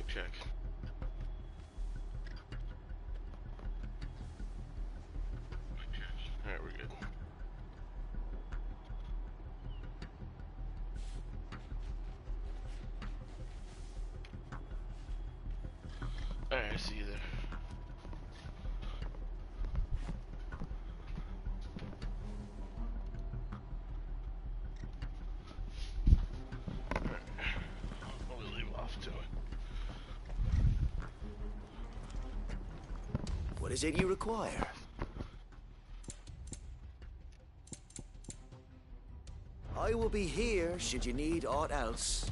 Mic check. Alright, we're good. Alright, I see you there. Alright, we'll leave off to it. What is it you require? I will be here should you need aught else.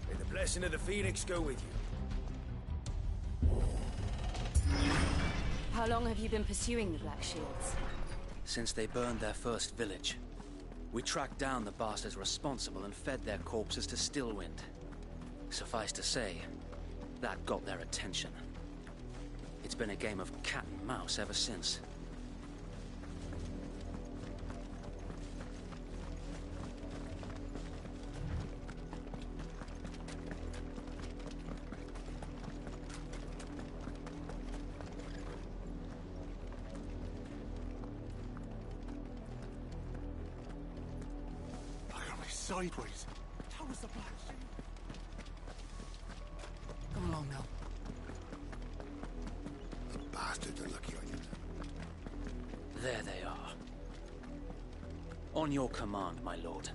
May the blessing of the Phoenix go with you. How long have you been pursuing the Black Shields? Since they burned their first village. We tracked down the bastards responsible and fed their corpses to Stillwind. Suffice to say, that got their attention. It's been a game of cat and mouse ever since. Look at me sideways. How was the Black Shield? Come along now. The bastards are lucky on you. There they are. On your command, my lord.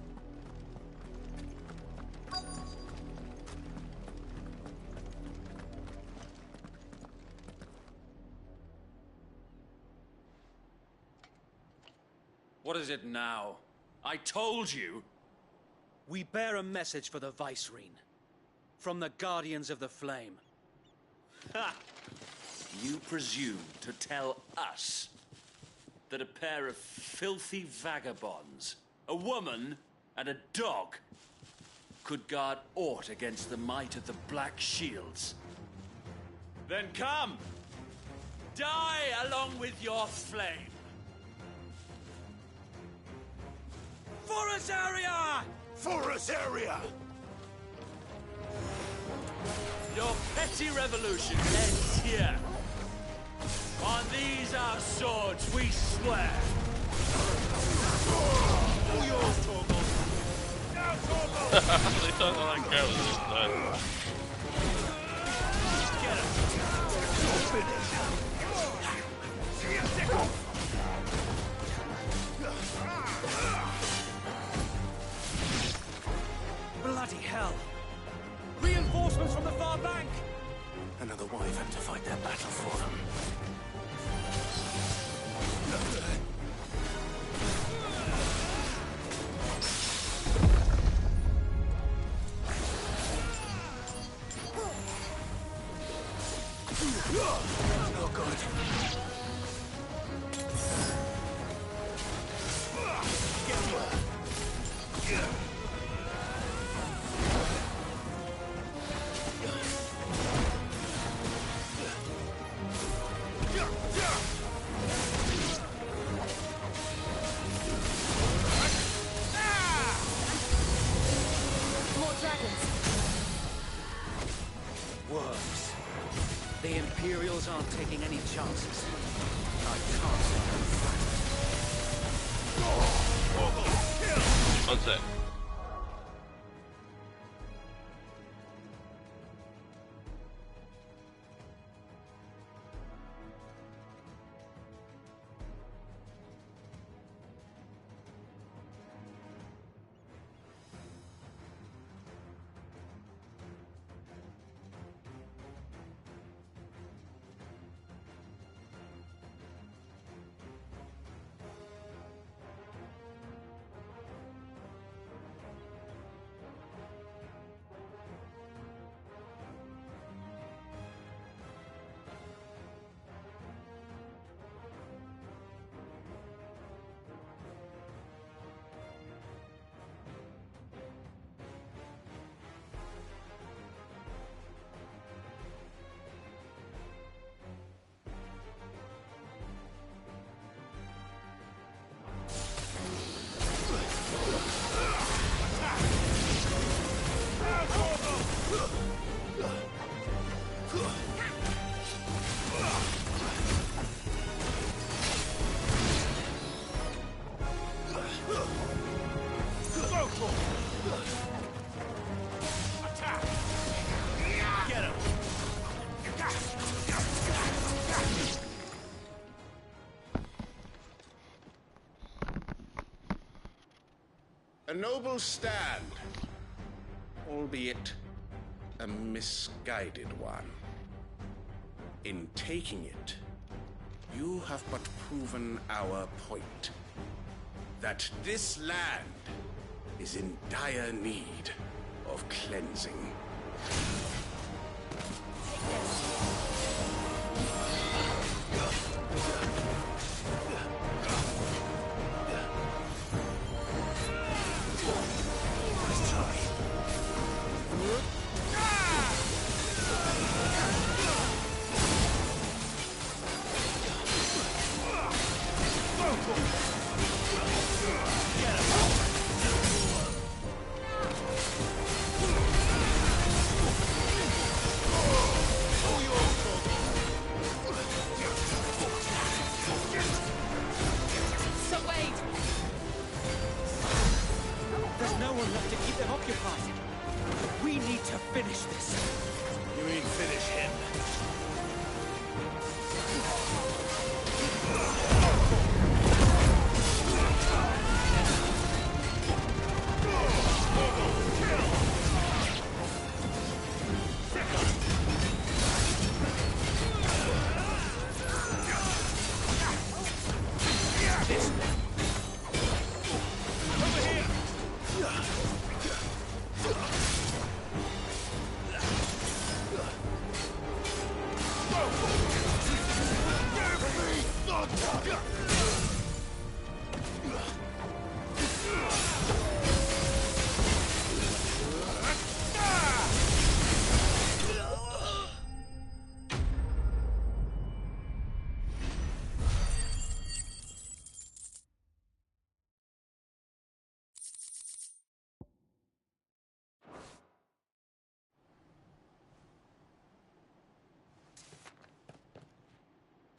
What is it now? I told you! We bear a message for the Vicereine. From the Guardians of the Flame. Ha! You presume to tell us that a pair of filthy vagabonds, a woman and a dog, could guard aught against the might of the Black Shields? Then come! Die along with your flame! For us, area! For us, area! Your petty revolution ends here. On these our swords we swear. All yours, Torgal. Now, Torgal! They thought all that crap was just done. Get him. Bloody hell! Reinforcements from the far bank! Another wyvern to fight their battle for them. No good. More dragons. Worms. The Imperials aren't taking any chances. I can't let them One sec. noble stand, albeit a misguided one. In taking it, you have but proven our point. That this land is in dire need of cleansing. There's no one left to keep them occupied. We need to finish this. You mean finish him?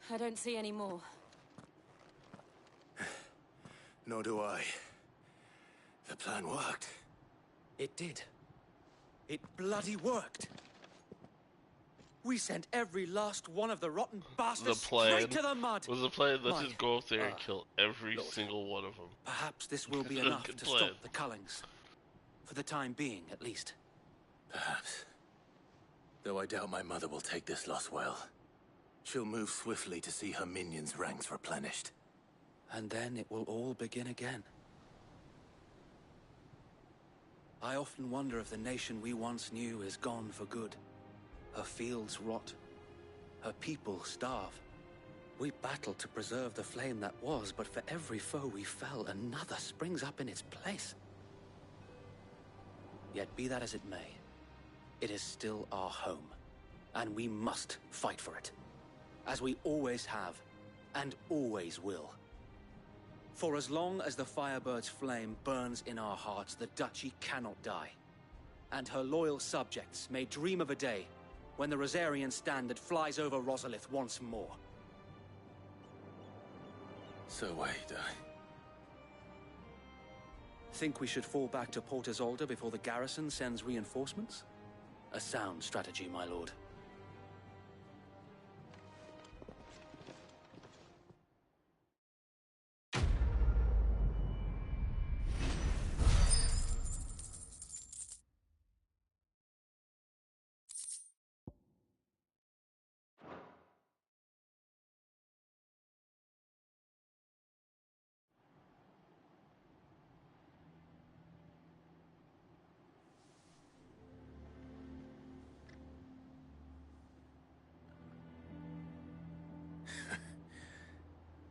I don't see any more. Nor do I. The plan worked. It did. It bloody worked. We sent every last one of the rotten bastards straight to the mud. Was the plan, let's My- just go up there and kill every Lord. single one of them. Perhaps this will be Good enough to plan. stop the Cullings. For the time being, at least. Perhaps. Though I doubt my mother will take this loss well. She'll move swiftly to see her minions' ranks replenished. And then it will all begin again. I often wonder if the nation we once knew is gone for good. Her fields rot. Her people starve. We battled to preserve the flame that was, but for every foe we fell, another springs up in its place. Yet be that as it may, it is still our home, and we must fight for it. As we always have, and always will. For as long as the Firebird's flame burns in our hearts, the Duchy cannot die. And her loyal subjects may dream of a day when the Rosarian standard flies over Rosalith once more. So wait, Think we should fall back to Port Isolde before the garrison sends reinforcements? A sound strategy, my lord.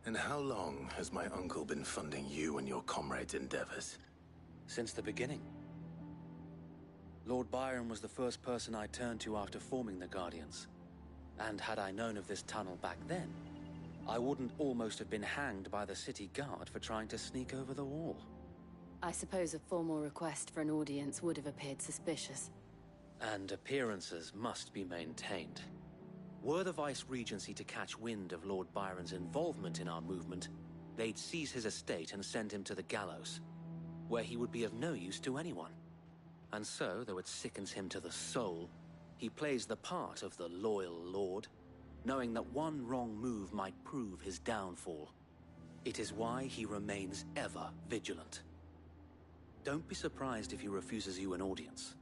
And how long has my uncle been funding you and your comrades' endeavors? Since the beginning. Lord Byron was the first person I turned to after forming the Guardians. And had I known of this tunnel back then, I wouldn't almost have been hanged by the city guard for trying to sneak over the wall. I suppose a formal request for an audience would have appeared suspicious. And appearances must be maintained. Were the Vice-Regency to catch wind of Lord Byron's involvement in our movement, they'd seize his estate and send him to the gallows, where he would be of no use to anyone. And so, though it sickens him to the soul, he plays the part of the loyal lord, knowing that one wrong move might prove his downfall. It is why he remains ever vigilant. Don't be surprised if he refuses you an audience.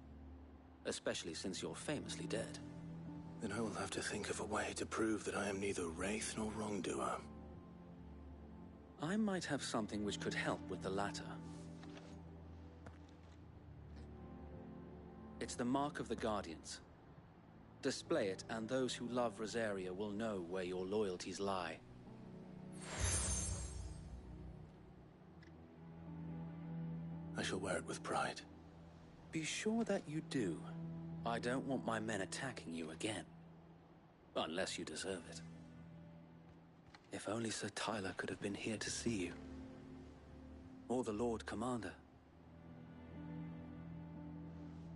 Especially since you're famously dead. Then I will have to think of a way to prove that I am neither wraith nor wrongdoer. I might have something which could help with the latter. It's the Mark of the Guardians. Display it, and those who love Rosaria will know where your loyalties lie. I shall wear it with pride. Be sure that you do. I don't want my men attacking you again. Unless you deserve it. If only Sir Tyler could have been here to see you. Or the Lord Commander.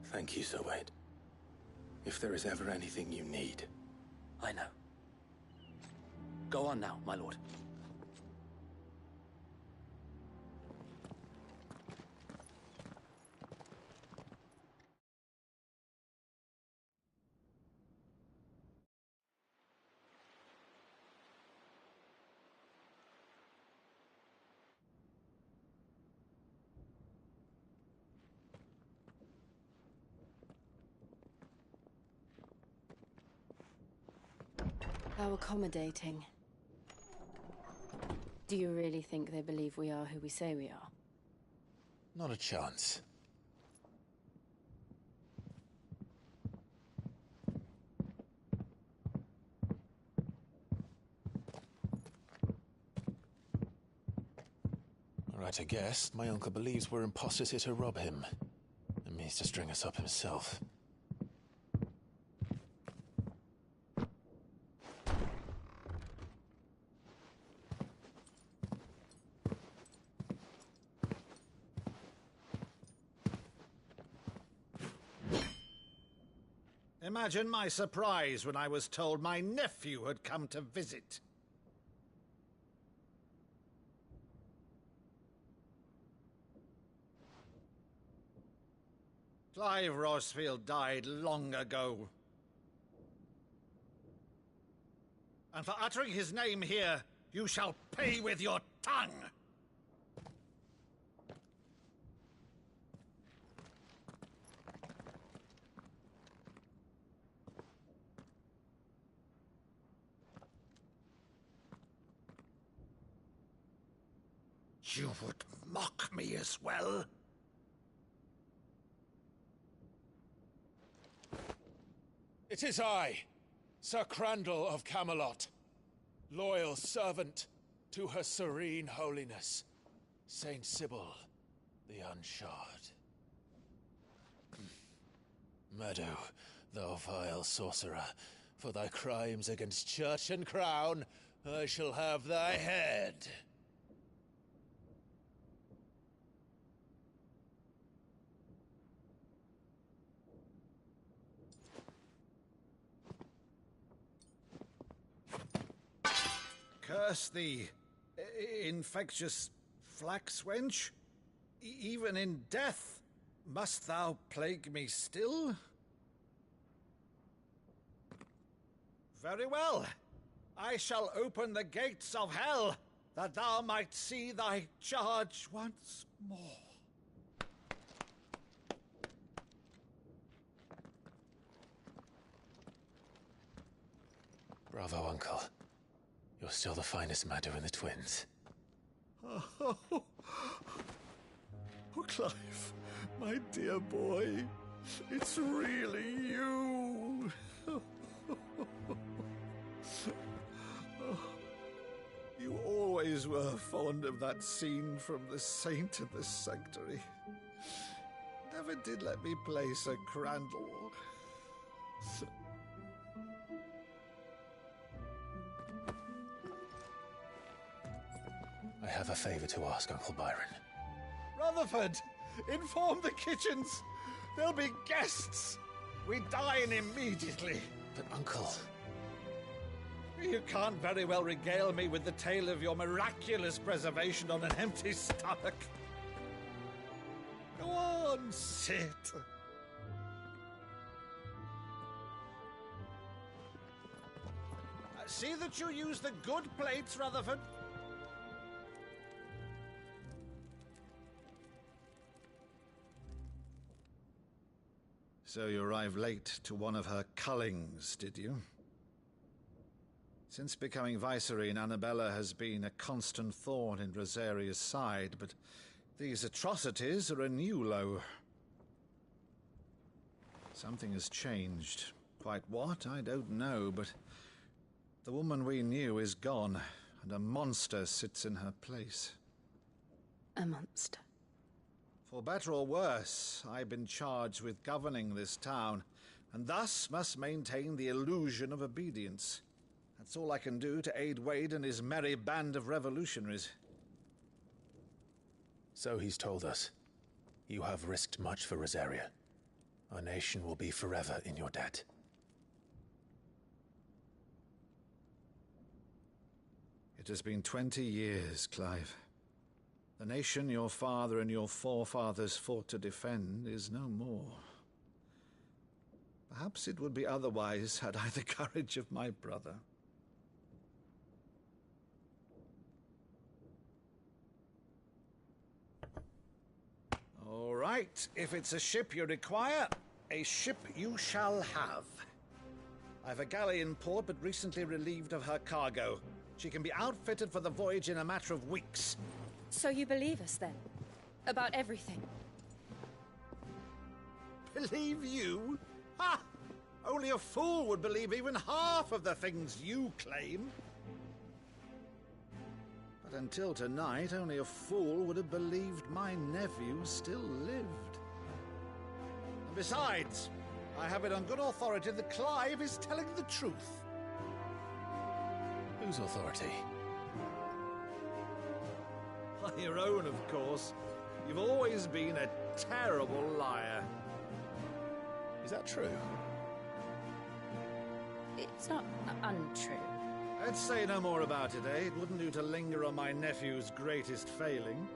Thank you, Sir Wade. If there is ever anything you need. I know. Go on now, my lord. How accommodating. Do you really think they believe we are who we say we are? Not a chance. Right, I guess. My uncle believes we're imposters here to rob him. And means to string us up himself. Imagine my surprise when I was told my nephew had come to visit. Clive Rosfield died long ago. And for uttering his name here, you shall pay with your tongue! You would mock me as well? It is I, Sir Crandall of Camelot, loyal servant to Her Serene Holiness, Saint Sybil the Unshod. Meadow, thou vile sorcerer, for thy crimes against church and crown, I shall have thy head. Curse thee, infectious flax wench. Even in death, must thou plague me still? Very well. I shall open the gates of hell, that thou might see thy charge once more. Bravo, Uncle. You're still the finest Meadow in the twins. Oh, Clive, my dear boy, it's really you. You always were fond of that scene from The Saint of the Sanctuary. Never did let me play Sir Crandall. I have a favor to ask, Uncle Byron. Rutherford, inform the kitchens. There'll be guests. We dine immediately. But, Uncle... You can't very well regale me with the tale of your miraculous preservation on an empty stomach. Go on, sit. See that you use the good plates, Rutherford. So you arrived late to one of her cullings, did you? Since becoming Vicereine, Annabella has been a constant thorn in Rosaria's side, but these atrocities are a new low. Something has changed. Quite what, I don't know, but the woman we knew is gone, and a monster sits in her place. A monster. For better or worse, I've been charged with governing this town, and thus must maintain the illusion of obedience. That's all I can do to aid Wade and his merry band of revolutionaries. So he's told us. You have risked much for Rosaria. Our nation will be forever in your debt. It has been 20 years, Clive. The nation your father and your forefathers fought to defend is no more. Perhaps it would be otherwise had I the courage of my brother. All right, if it's a ship you require, a ship you shall have. I've a galley in port, but recently relieved of her cargo. She can be outfitted for the voyage in a matter of weeks. So you believe us, then? About everything? Believe you? Ha! Only a fool would believe even half of the things you claim. But until tonight, only a fool would have believed my nephew still lived. And besides, I have it on good authority that Clive is telling the truth. Whose authority? Your own, of course. You've always been a terrible liar. Is that true? It's not untrue. Let's say no more about it, eh? It wouldn't do to linger on my nephew's greatest failing.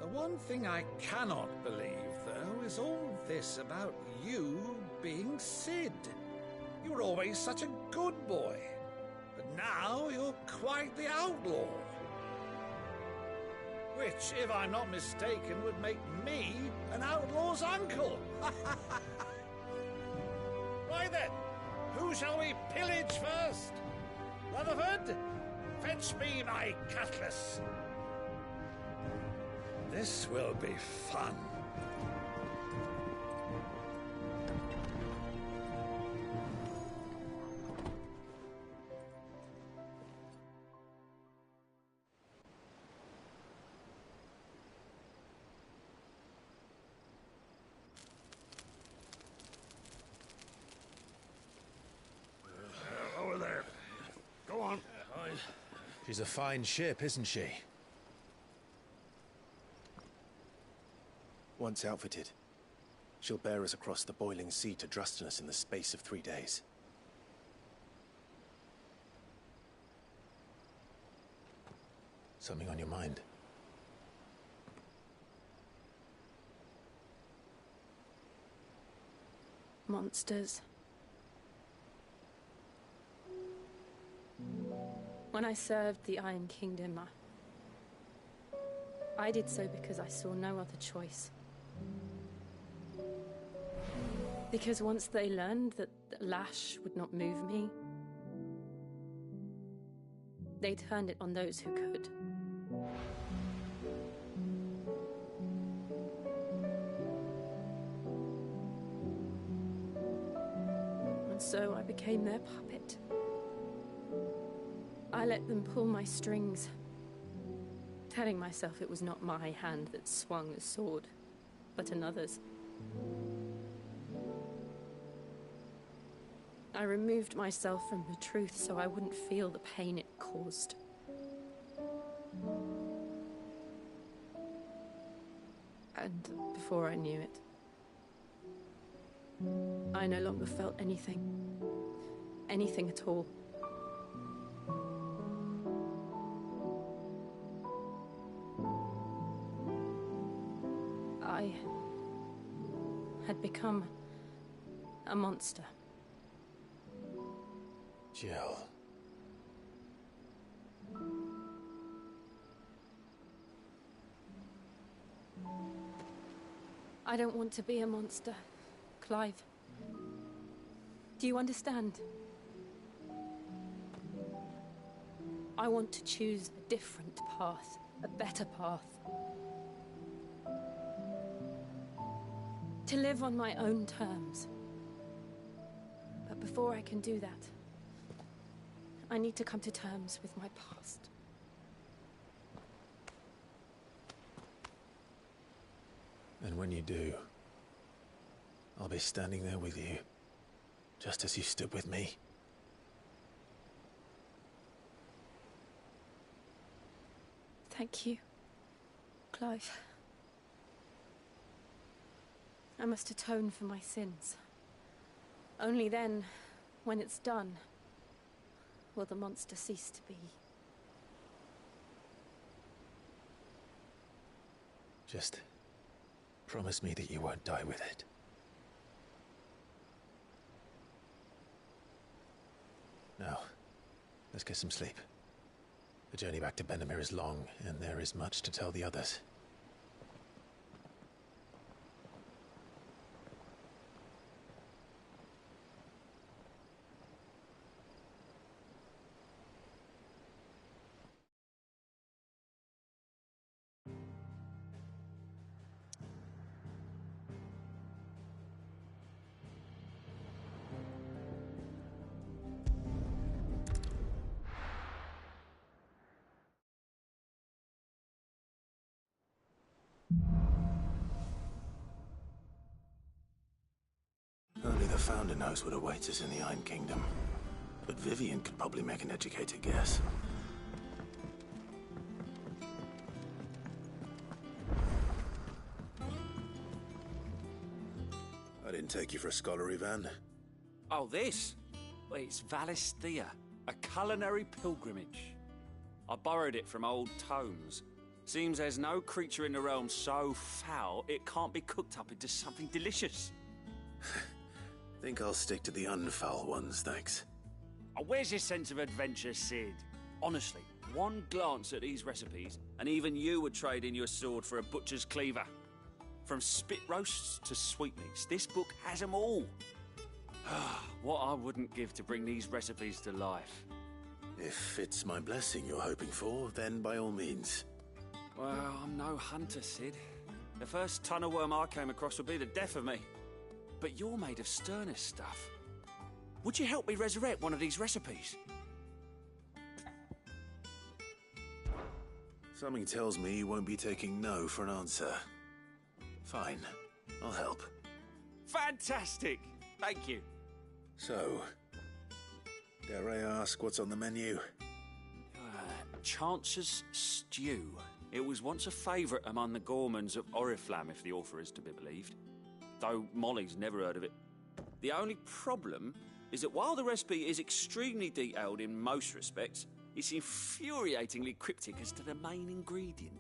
The one thing I cannot believe, though, is all this about you being Sid. You were always such a good boy, but now you're quite the outlaw. Which, if I'm not mistaken, would make me an outlaw's uncle. Right then, who shall we pillage first? Rutherford, fetch me my cutlass. This will be fun. Over there. Go on. She's a fine ship, isn't she? Once outfitted, she'll bear us across the boiling sea to Drustinus in the space of 3 days. Something on your mind? Monsters. When I served the Iron Kingdom, I did so because I saw no other choice. Because once they learned that the lash would not move me, they turned it on those who could. And so I became their puppet. I let them pull my strings, telling myself it was not my hand that swung the sword, but another's. I removed myself from the truth so I wouldn't feel the pain it caused. And before I knew it, I no longer felt anything. Anything at all. I had become a monster. Jill. I don't want to be a monster, Clive. Do you understand? I want to choose a different path, a better path. To live on my own terms. But before I can do that, I need to come to terms with my past. And when you do, I'll be standing there with you, just as you stood with me. Thank you, Clive. I must atone for my sins. Only then, when it's done, will the monster cease to be. Just promise me that you won't die with it. Now, let's get some sleep. The journey back to Benamir is long, and there is much to tell the others. Only the Founder knows what awaits us in the Iron Kingdom. But Vivian could probably make an educated guess. I didn't take you for a scholar, Ivan. Oh, this? Well, it's Valisthea, a culinary pilgrimage. I borrowed it from old tomes. Seems there's no creature in the realm so foul it can't be cooked up into something delicious. Think I'll stick to the unfoul ones, thanks. Oh, where's your sense of adventure, Sid? Honestly, one glance at these recipes, and even you would trade in your sword for a butcher's cleaver. From spit roasts to sweetmeats, this book has them all. What I wouldn't give to bring these recipes to life. If it's my blessing you're hoping for, then by all means. Well, I'm no hunter, Sid. The first ton of worm I came across would be the death of me. But you're made of sterner stuff. Would you help me resurrect one of these recipes? Something tells me you won't be taking no for an answer. Fine, I'll help. Fantastic! Thank you. So, dare I ask what's on the menu? Chance's Stew. It was once a favourite among the gourmands of Oriflamme, if the author is to be believed. Though Molly's never heard of it. The only problem is that while the recipe is extremely detailed in most respects, it's infuriatingly cryptic as to the main ingredient.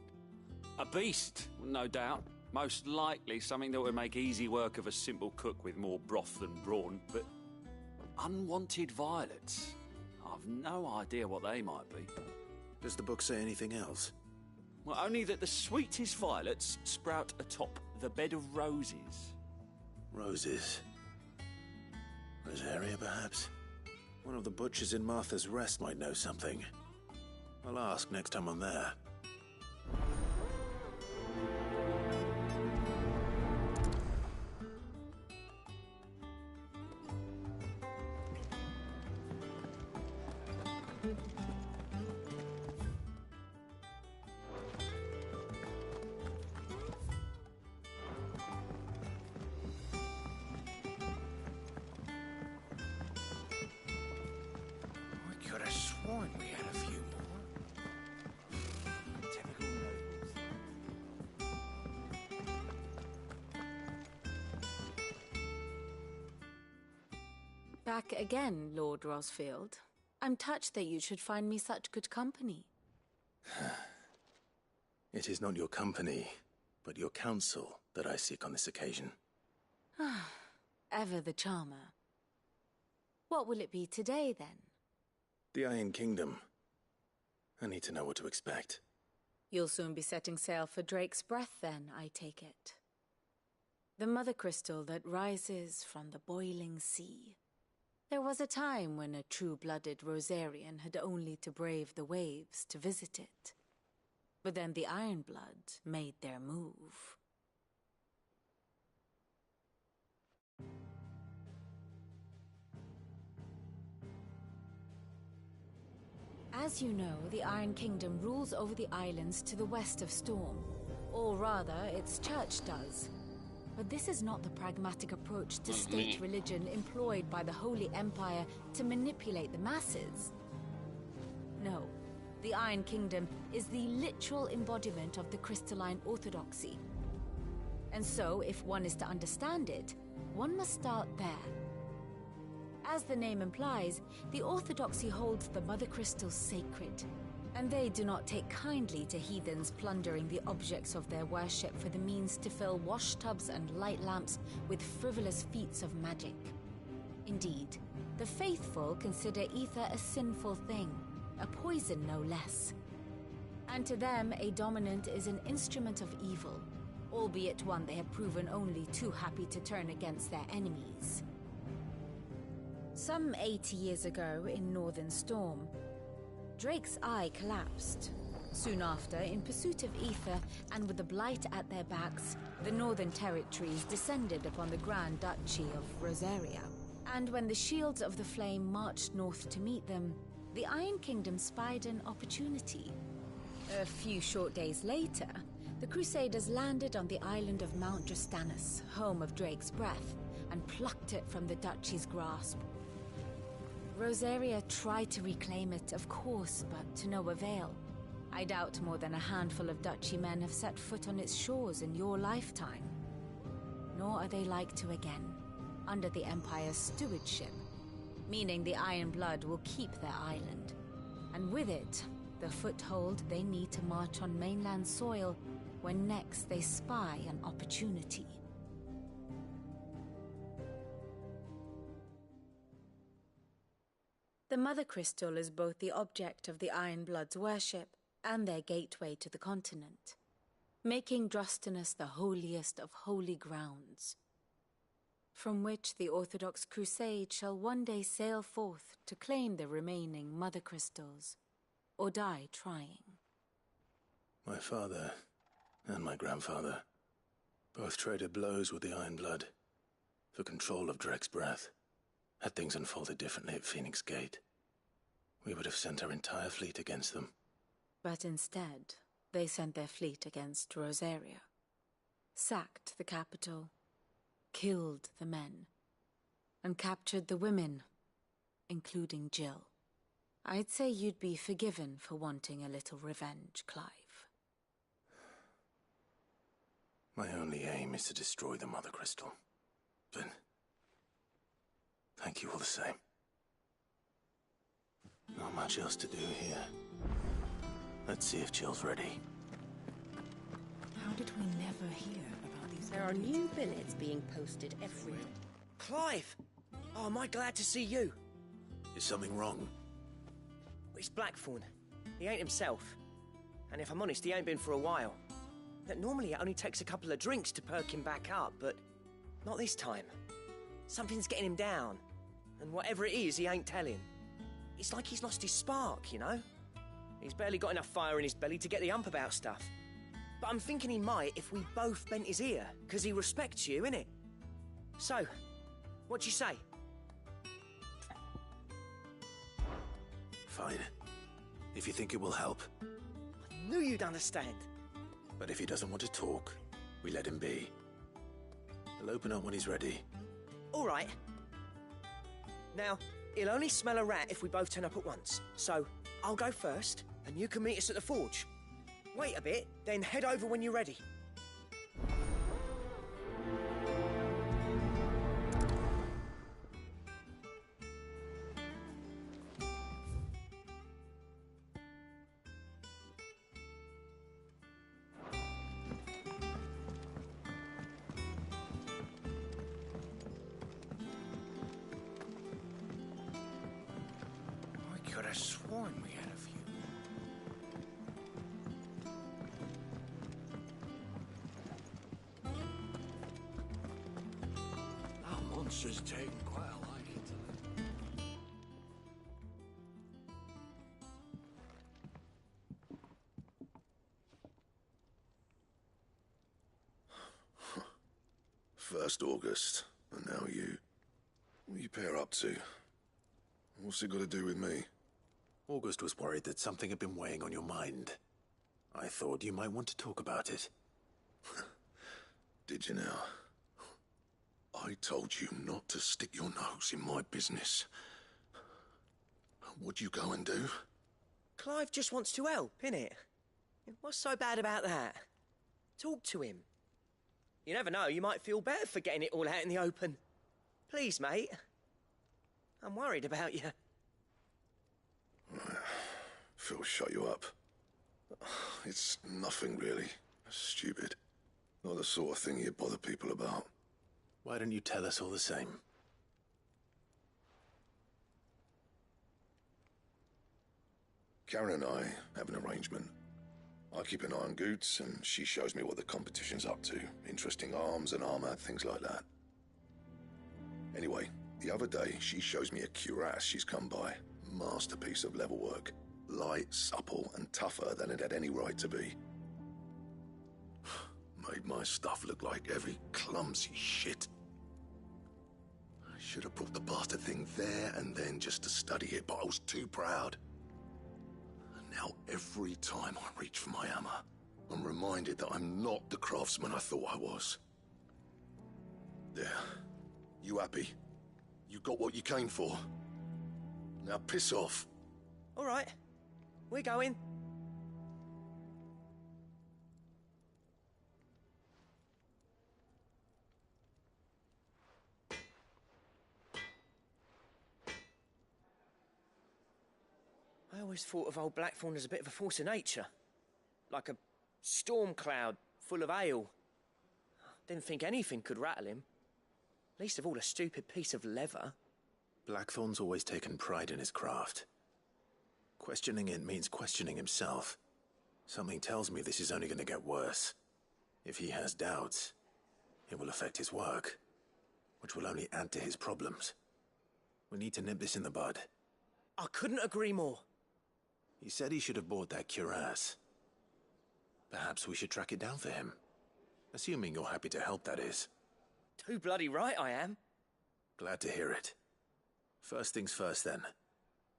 A beast, no doubt. Most likely something that would make easy work of a simple cook with more broth than brawn, but unwanted violets. I've no idea what they might be. Does the book say anything else? Well, only that the sweetest violets sprout atop the bed of roses. Roses. Rosaria, perhaps? One of the butchers in Martha's Rest might know something. I'll ask next time I'm there. Back again, Lord Rosfield. I'm touched that you should find me such good company. It is not your company, but your counsel that I seek on this occasion. Ever the charmer. What will it be today, then? The Iron Kingdom. I need to know what to expect. You'll soon be setting sail for Drake's Breath, then, I take it. The mother crystal that rises from the boiling sea. There was a time when a true-blooded Rosarian had only to brave the waves to visit it. But then the Ironblood made their move. As you know, the Iron Kingdom rules over the islands to the west of Storm. Or rather, its church does. But this is not the pragmatic approach to state religion employed by the Holy Empire to manipulate the masses. No, the Iron Kingdom is the literal embodiment of the crystalline orthodoxy. And so, if one is to understand it, one must start there. As the name implies, the orthodoxy holds the mother crystals sacred, and they do not take kindly to heathens plundering the objects of their worship for the means to fill washtubs and light lamps with frivolous feats of magic. Indeed, the faithful consider ether a sinful thing, a poison no less. And to them, a dominant is an instrument of evil, albeit one they have proven only too happy to turn against their enemies. Some 80 years ago in Northern Storm, Drake's eye collapsed. Soon after, in pursuit of ether and with the blight at their backs, the Northern Territories descended upon the Grand Duchy of Rosaria. And when the Shields of the Flame marched north to meet them, the Iron Kingdom spied an opportunity. A few short days later, the Crusaders landed on the island of Mount Drastanus, home of Drake's breath, and plucked it from the Duchy's grasp. Rosaria tried to reclaim it, of course, but to no avail. I doubt more than a handful of Duchy men have set foot on its shores in your lifetime. Nor are they like to again, under the Empire's stewardship, meaning the Iron Blood will keep their island. And with it, the foothold they need to march on mainland soil when next they spy an opportunity. The Mother Crystal is both the object of the Iron Blood's worship and their gateway to the continent, making Drastanus the holiest of holy grounds, from which the Orthodox Crusade shall one day sail forth to claim the remaining Mother Crystals, or die trying. My father and my grandfather both traded blows with the Iron Blood for control of Drake's breath. Had things unfolded differently at Phoenix Gate, we would have sent our entire fleet against them. But instead, they sent their fleet against Rosaria, sacked the capital, killed the men, and captured the women, including Jill. I'd say you'd be forgiven for wanting a little revenge, Clive. My only aim is to destroy the Mother Crystal. But thank you all the same. Not much else to do here. Let's see if Jill's ready. How did we never hear about these? There are new billets being posted every day. Clive! Oh, am I glad to see you? Is something wrong? It's Blackthorn. He ain't himself. And if I'm honest, he ain't been for a while. That normally it only takes a couple of drinks to perk him back up, but not this time. Something's getting him down. And whatever it is, he ain't telling. It's like he's lost his spark, you know? He's barely got enough fire in his belly to get the ump about stuff. But I'm thinking he might if we both bent his ear, because he respects you, innit? So, what you say? Fine. If you think it will help. I knew you'd understand. But if he doesn't want to talk, we let him be. He'll open up when he's ready. All right. Now, he'll only smell a rat if we both turn up at once. So, I'll go first, and you can meet us at the forge. Wait a bit, then head over when you're ready. I could have sworn we had a few. monster's taken quite a liking to it. First August, and now you. What are you pair up to? What's it got to do with me? August was worried that something had been weighing on your mind. I thought you might want to talk about it. Did you now? I told you not to stick your nose in my business. What'd you go and do? Clive just wants to help, innit? What's so bad about that? Talk to him. You never know, you might feel better for getting it all out in the open. Please, mate. I'm worried about you. Phil shut you up. It's nothing really. Stupid. Not the sort of thing you bother people about. Why don't you tell us all the same? Karen and I have an arrangement. I keep an eye on Goots, and she shows me what the competition's up to. Interesting arms and armor, things like that. Anyway, the other day, she shows me a cuirass she's come by. Masterpiece of level work. Light, supple, and tougher than it had any right to be. Made my stuff look like heavy, clumsy shit. I should have brought the bastard thing there and then just to study it, but I was too proud. And now every time I reach for my hammer, I'm reminded that I'm not the craftsman I thought I was. There. You happy? You got what you came for? Now piss off. All right. We're going. I always thought of old Blackthorn as a bit of a force of nature. Like a storm cloud full of ale. Didn't think anything could rattle him. Least of all a stupid piece of leather. Blackthorn's always taken pride in his craft. Questioning it means questioning himself. Something tells me this is only going to get worse. If he has doubts, it will affect his work, which will only add to his problems. We need to nip this in the bud. I couldn't agree more. He said he should have bought that cuirass. Perhaps we should track it down for him. Assuming you're happy to help, that is. Too bloody right I am. Glad to hear it. First things first, then.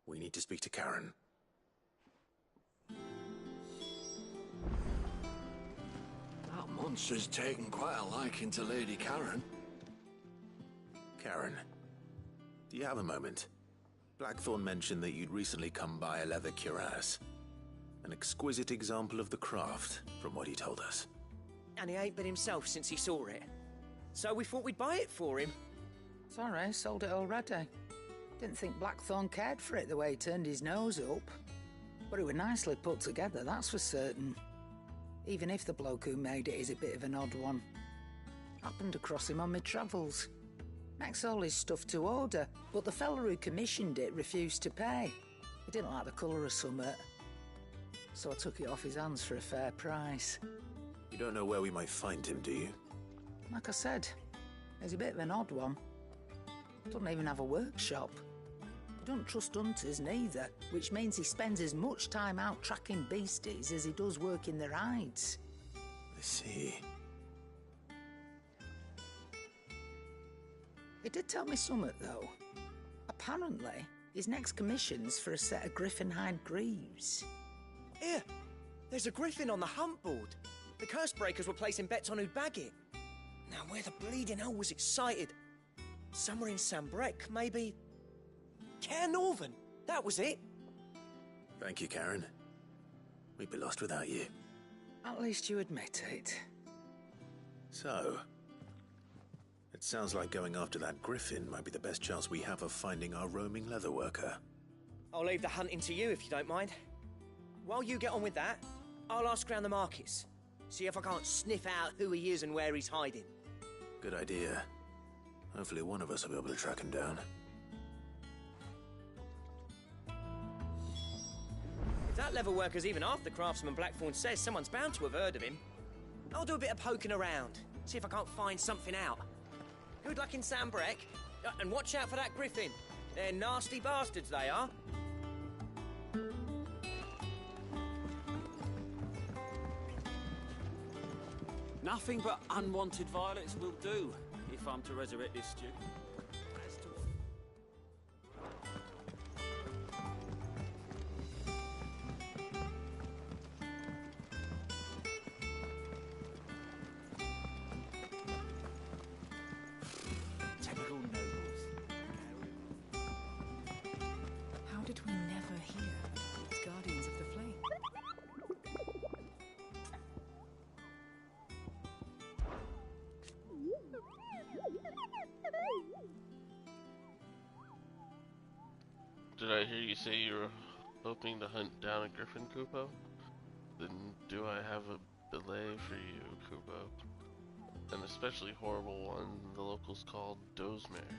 We need to speak to Karen. That monster's taken quite a liking to Lady Karen. Karen, do you have a moment? Blackthorn mentioned that you'd recently come by a leather cuirass. An exquisite example of the craft, from what he told us. And he ain't been himself since he saw it. So we thought we'd buy it for him. Sorry, sold it already. Didn't think Blackthorn cared for it the way he turned his nose up. But it was nicely put together, that's for certain. Even if the bloke who made it is a bit of an odd one. Happened across him on my travels. Makes all his stuff to order, but the fella who commissioned it refused to pay. He didn't like the colour of summit. So I took it off his hands for a fair price. You don't know where we might find him, do you? Like I said, he's a bit of an odd one. Doesn't even have a workshop. He don't trust hunters neither, which means he spends as much time out tracking beasties as he does working their hides. I see. He did tell me something, though. Apparently, his next commission's for a set of griffin hide greaves. Here, there's a griffin on the hunt board. The curse breakers were placing bets on who'd bag it. Now, where the bleeding hell was it sighted? Somewhere in Sambrec, maybe... Caer Northern, that was it. Thank you, Karen. We'd be lost without you. At least you admit it. So, it sounds like going after that griffin might be the best chance we have of finding our roaming leatherworker. I'll leave the hunting to you if you don't mind. While you get on with that, I'll ask around the markets. See if I can't sniff out who he is and where he's hiding. Good idea. Hopefully one of us will be able to track him down. If that leatherworker's even half the craftsman Blackthorn says, someone's bound to have heard of him. I'll do a bit of poking around, see if I can't find something out. Good luck in Sambrec. And watch out for that griffin. They're nasty bastards, they are. Nothing but unwanted violets will do if I'm to resurrect this stew. As to what... Typical nobles. How did we never hear about these Guardians of the Flame? Did I hear you say you were hoping to hunt down a griffin, Kupo? Then do I have a belay for you, Kupo? An especially horrible one the locals call Dozemare.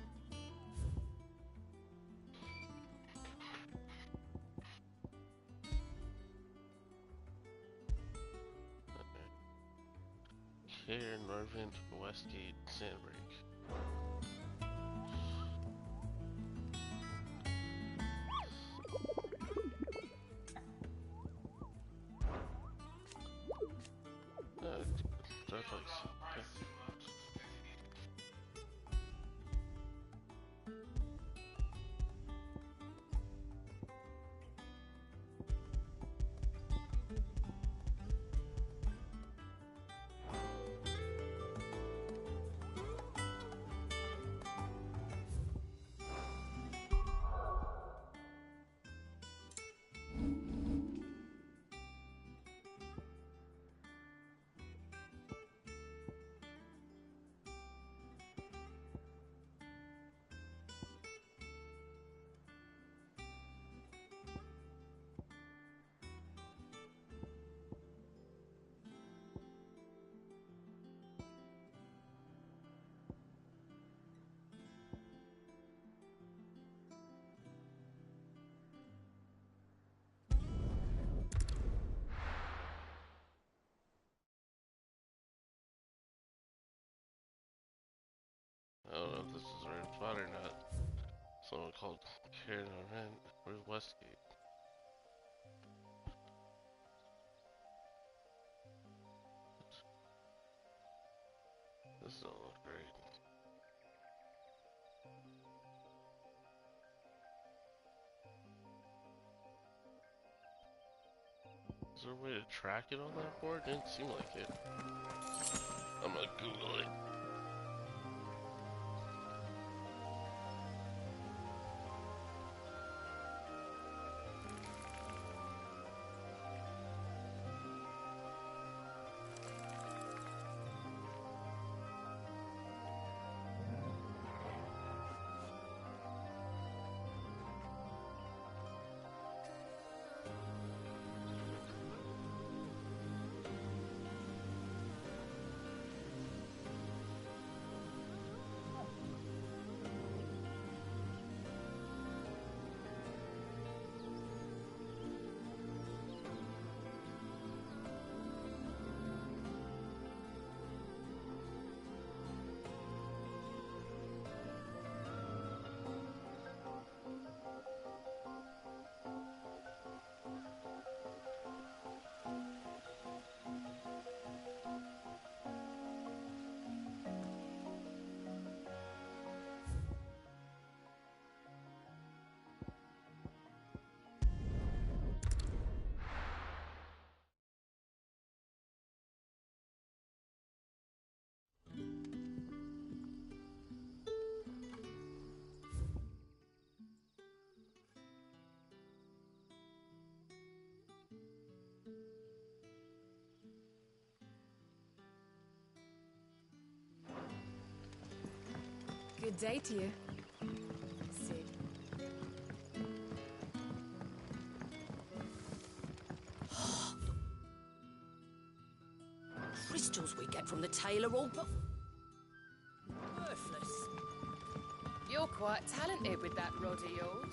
Here, Norvent, Westgate, Sandbreak. Dark place. Okay. I don't know if this is the right spot or not. Someone called Karen Rent. Where's Westgate? This don't look great. Is there a way to track it on that board? Didn't seem like it. I'm gonna Google it. Good day to you, Sid. Crystals we get from the tailor all but worthless. You're quite talented with that rod of yours.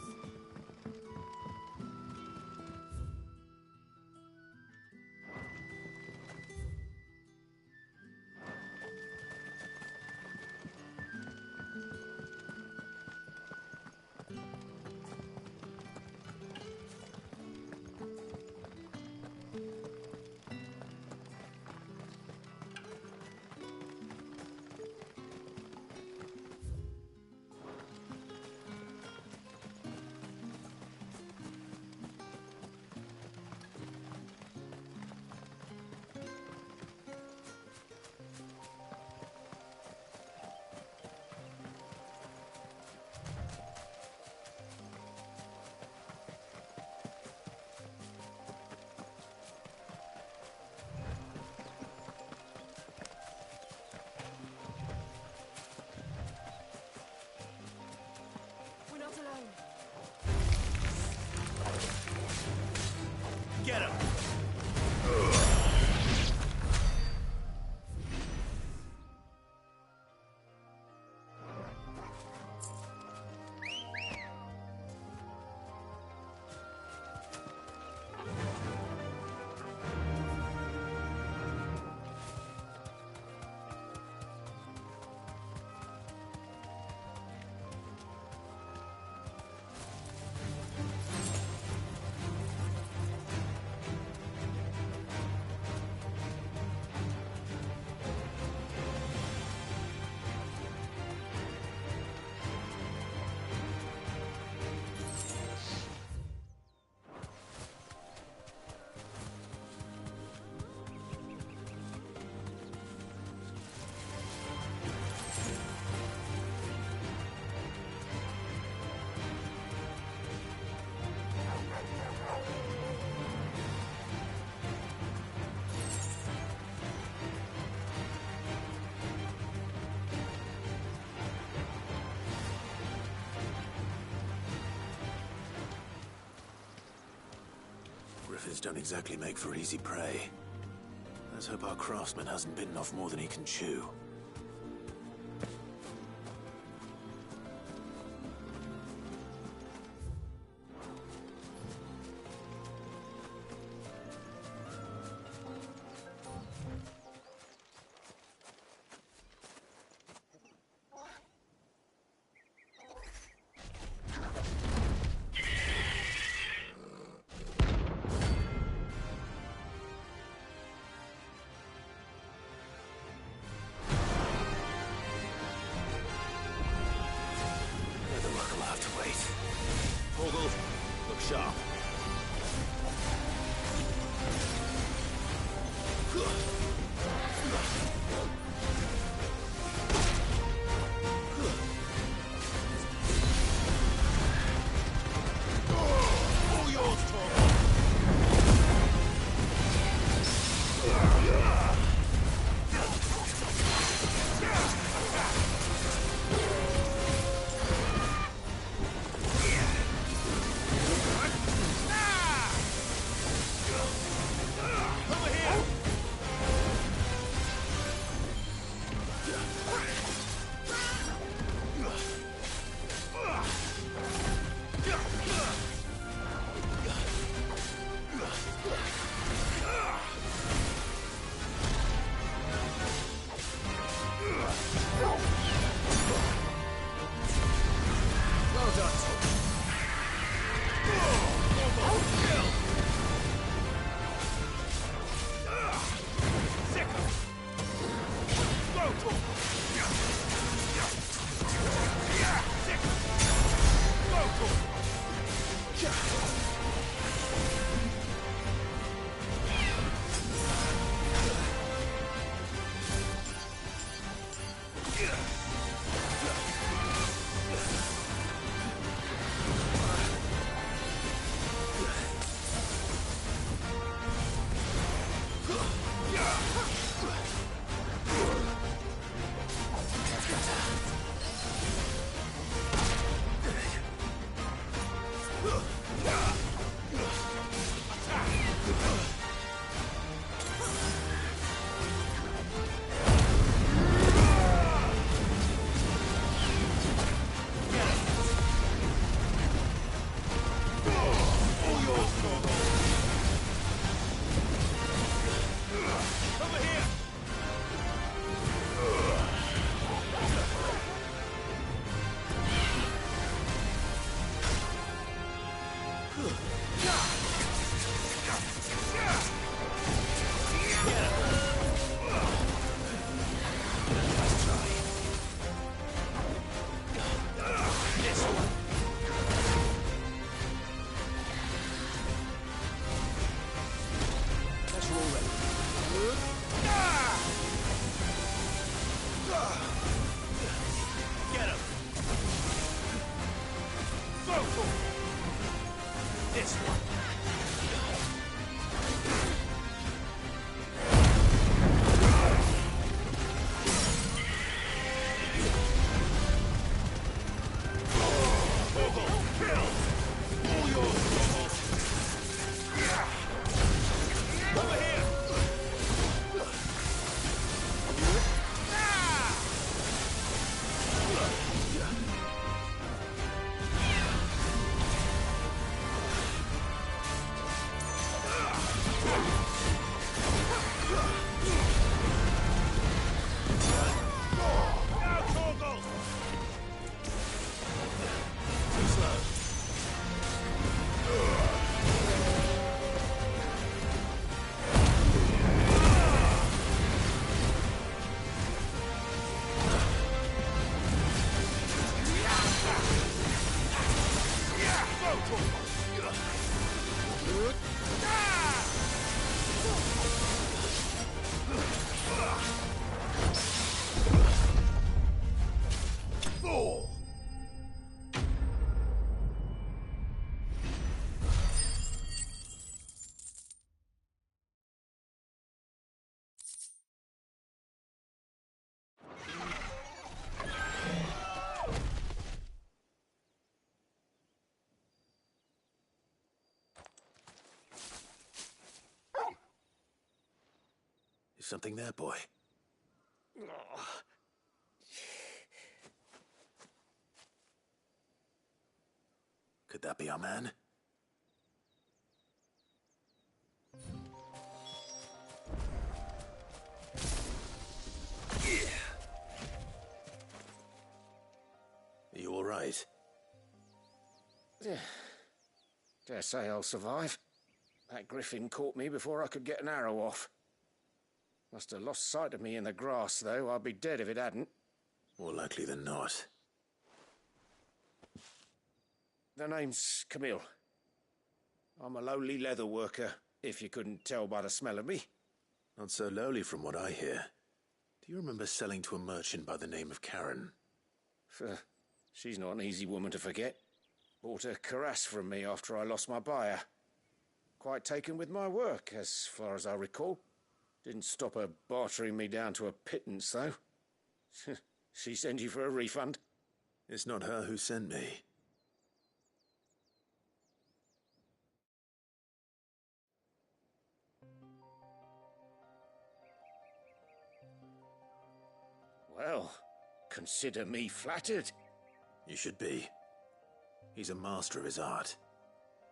Griffins don't exactly make for easy prey. Let's hope our craftsman hasn't bitten off more than he can chew. Something there, boy? Could that be our man? Are you all right? Dare say I'll survive. That griffin caught me before I could get an arrow off. Must have lost sight of me in the grass, though. I'd be dead if it hadn't. More likely than not. The name's Camille. I'm a lowly leather worker, if you couldn't tell by the smell of me. Not so lowly from what I hear. Do you remember selling to a merchant by the name of Karen? She's not an easy woman to forget. Bought a cuirass from me after I lost my buyer. Quite taken with my work, as far as I recall. Didn't stop her bartering me down to a pittance, though. She sent you for a refund? It's not her who sent me. Well, consider me flattered. You should be. He's a master of his art,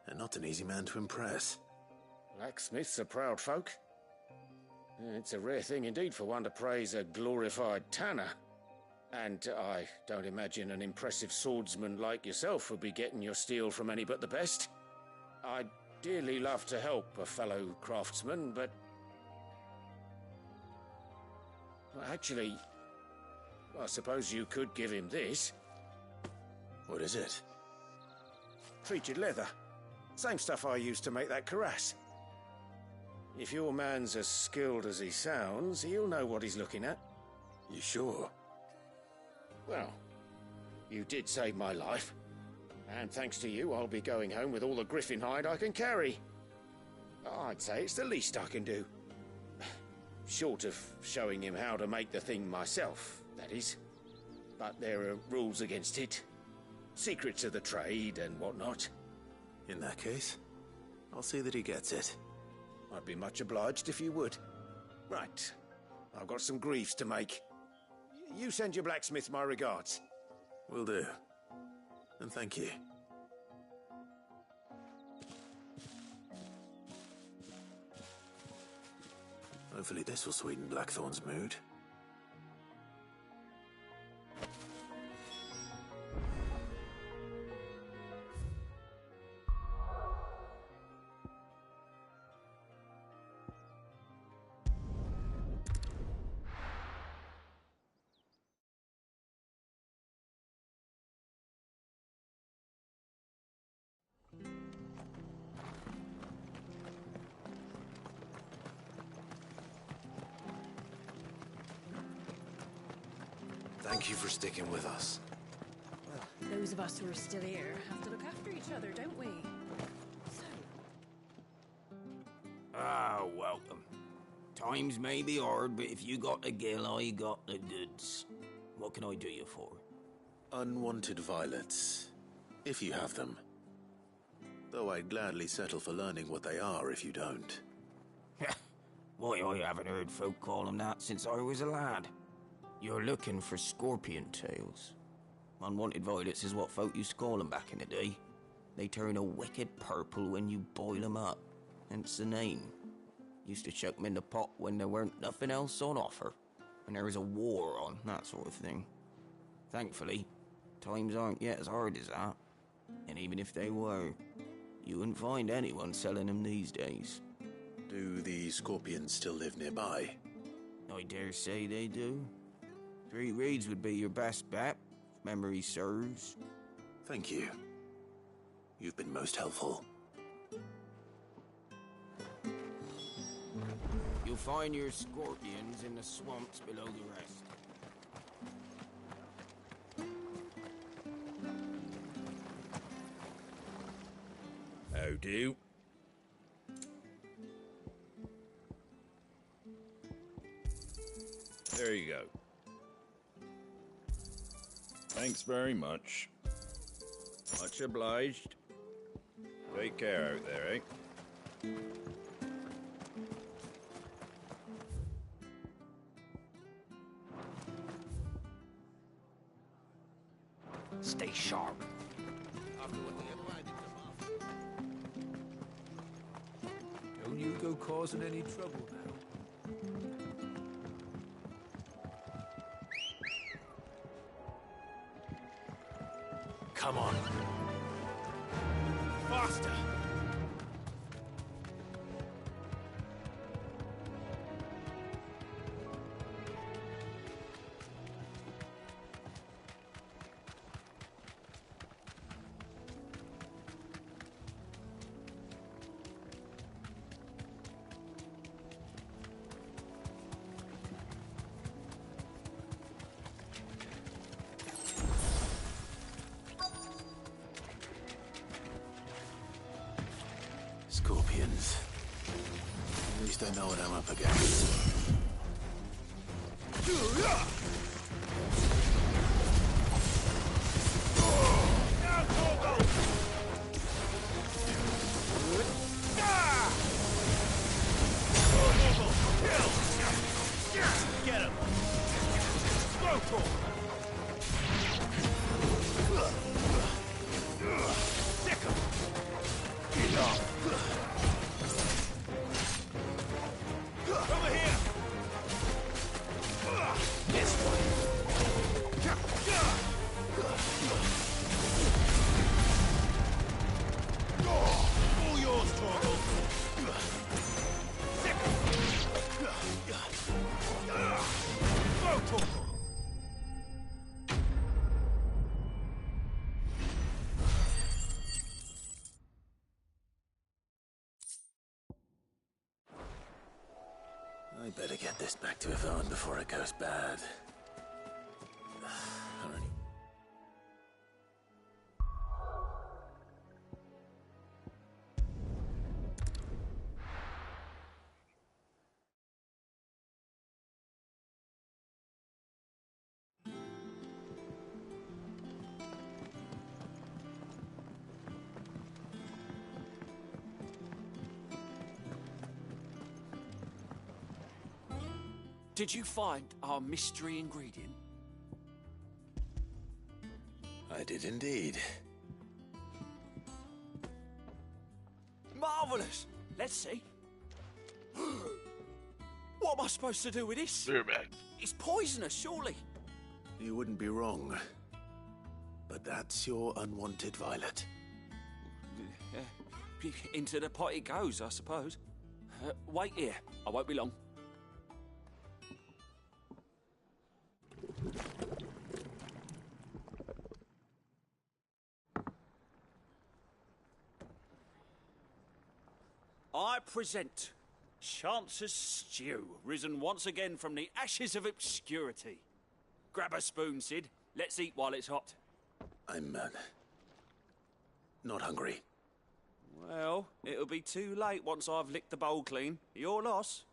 and not an easy man to impress. Blacksmiths are proud folk. It's a rare thing indeed for one to praise a glorified tanner. And I don't imagine an impressive swordsman like yourself would be getting your steel from any but the best. I'd dearly love to help a fellow craftsman, but... Well, actually, I suppose you could give him this. What is it? Treated leather. Same stuff I used to make that cuirass. If your man's as skilled as he sounds, he'll know what he's looking at. You sure? Well, you did save my life. And thanks to you, I'll be going home with all the griffin hide I can carry. I'd say it's the least I can do. Short of showing him how to make the thing myself, that is. But there are rules against it. Secrets of the trade and whatnot. In that case, I'll see that he gets it. I'd be much obliged if you would. Right. I've got some greaves to make. You send your blacksmith my regards. Will do. And thank you. Hopefully this will sweeten Blackthorn's mood. Thank you for sticking with us. Well, those of us who are still here have to look after each other, don't we? So... welcome. Times may be hard, but if you got the gill, I got the goods. What can I do you for? Unwanted violets, if you have them. Though I'd gladly settle for learning what they are if you don't. Why, I haven't heard folk call them that since I was a lad. You're looking for scorpion tails. Unwanted violets is what folk used to call them back in the day. They turn a wicked purple when you boil them up, hence the name. Used to chuck them in the pot when there weren't nothing else on offer, when there was a war on, that sort of thing. Thankfully, times aren't yet as hard as that. And even if they were, you wouldn't find anyone selling them these days. Do the scorpions still live nearby? I dare say they do. 3 Reeds would be your best bet, if memory serves. Thank you. You've been most helpful. You'll find your scorpions in the swamps below the rest. How do? There you go. Thanks very much. Much obliged. Take care out there, eh? stay sharp. After what the Empire did to Martha. Don't you go causing any trouble now. Come on. Faster! Scorpions. At least I know what I'm up against. Get him! Sick him! Get up! Over here! This all yours, Torgal! Sick him! Go, Torgal! I better get this back to Yvonne before it goes bad. Alright. Did you find our mystery ingredient? I did indeed. Marvellous! Let's see. What am I supposed to do with this? Beer back. It's poisonous, surely. You wouldn't be wrong. But that's your unwanted violet. Into the pot it goes, I suppose. Wait here. I won't be long. I present Chance's Stew, risen once again from the ashes of obscurity. Grab a spoon, Sid. Let's eat while it's hot. I'm, not hungry. Well, it'll be too late once I've licked the bowl clean. Your loss.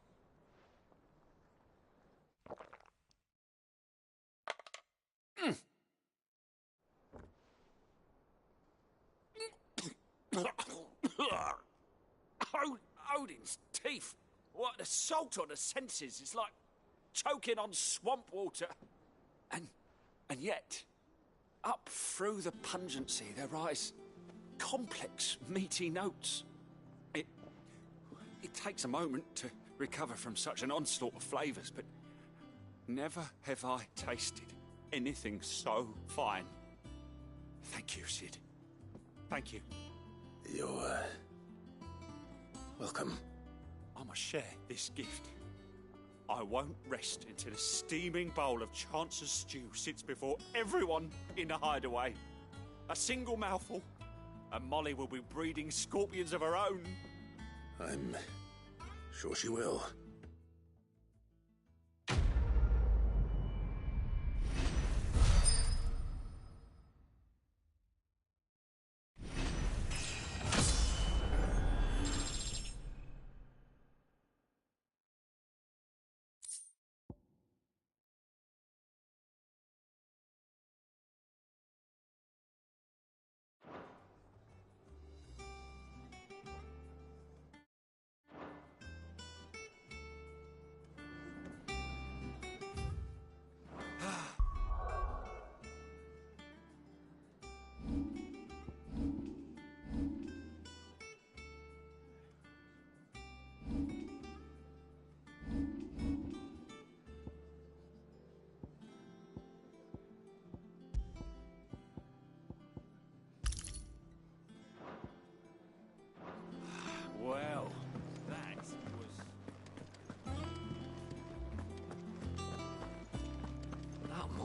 Odin's teeth. What an assault on the senses. It's like choking on swamp water. And yet, up through the pungency, there rise complex, meaty notes. It takes a moment to recover from such an onslaught of flavours, but never have I tasted anything so fine. Thank you, Sid. Thank you. You're, welcome. I must share this gift. I won't rest until a steaming bowl of Chance's Stew sits before everyone in the hideaway. A single mouthful, and Molly will be breeding scorpions of her own. I'm sure she will.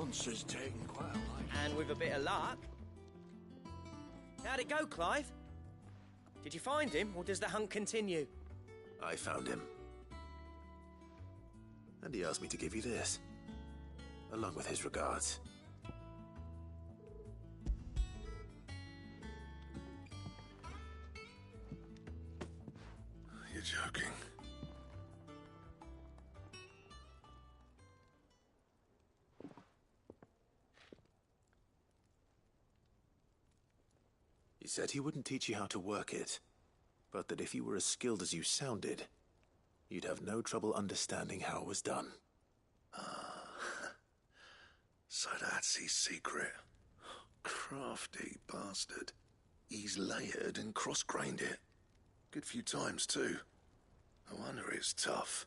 monster's taken quite a liking. And with a bit of luck... How'd it go, Clive? Did you find him, or does the hunt continue? I found him. And he asked me to give you this, along with his regards. You're joking. He said he wouldn't teach you how to work it, but that if you were as skilled as you sounded, you'd have no trouble understanding how it was done. So that's his secret. Crafty bastard. He's layered and cross-grained it. Good few times, too. No wonder it's tough.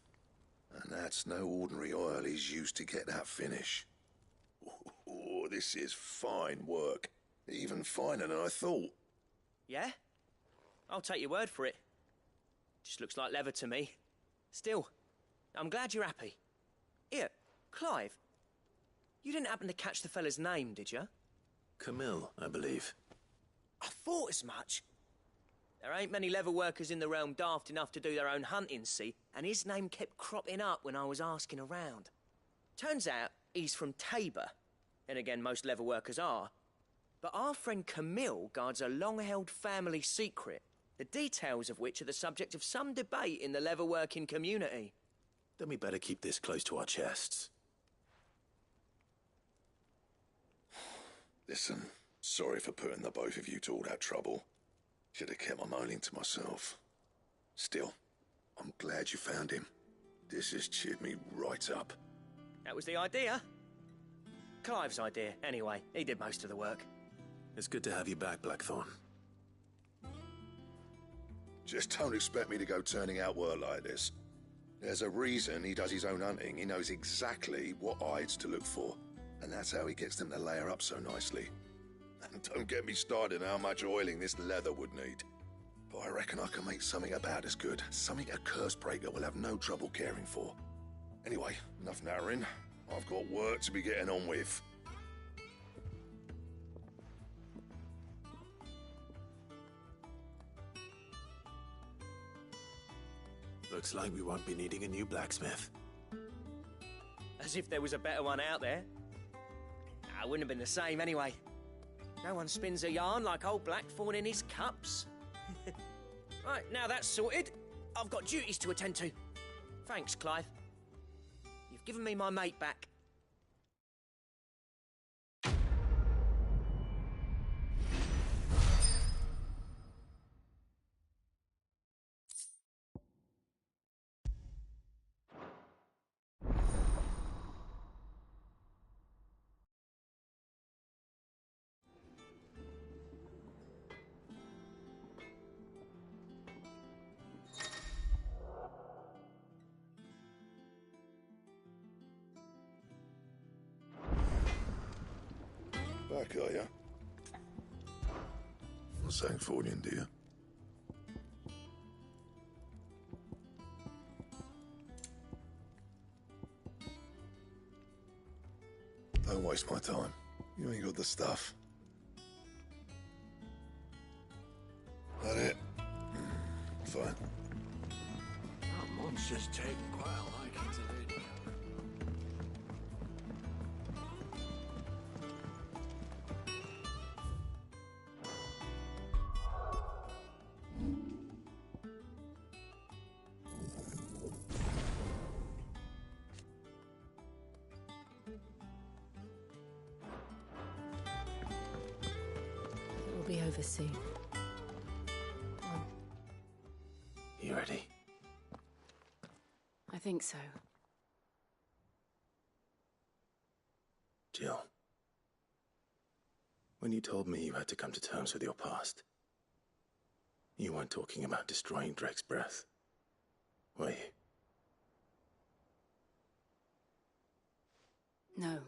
And that's no ordinary oil he's used to get that finish. Oh, this is fine work. Even finer than I thought. Yeah? I'll take your word for it. Just looks like leather to me. Still, I'm glad you're happy. Here, Clive. You didn't happen to catch the fella's name, did you? Camille, I believe. I thought as much. There ain't many leather workers in the realm daft enough to do their own hunting, see, and his name kept cropping up when I was asking around. Turns out he's from Tabor. And again, most leather workers are. But our friend Camille guards a long-held family secret, the details of which are the subject of some debate in the leather-working community. Then we better keep this close to our chests. Listen, sorry for putting the both of you to all that trouble. Should have kept my moaning to myself. Still, I'm glad you found him. This has cheered me right up. That was the idea. Clive's idea, anyway. He did most of the work. It's good to have you back, Blackthorn. Just don't expect me to go turning out work like this. There's a reason he does his own hunting. He knows exactly what hides to look for. And that's how he gets them to layer up so nicely. And don't get me started on how much oiling this leather would need. But I reckon I can make something about as good. Something a curse breaker will have no trouble caring for. Anyway, enough nattering. I've got work to be getting on with. Looks like we won't be needing a new blacksmith. As if there was a better one out there. Nah, it wouldn't have been the same anyway. No one spins a yarn like old Blackthorn in his cups. Right, now that's sorted, I've got duties to attend to. Thanks, Clive. You've given me my mate back. Back, are you? Not saying Fordian, do you? Don't waste my time. You ain't got the stuff. That it? Fine. That monster's taken quite a liking to Lady. It will be over soon. You ready? I think so. Jill, when you told me you had to come to terms with your past, you weren't talking about destroying Drake's breath, were you? No.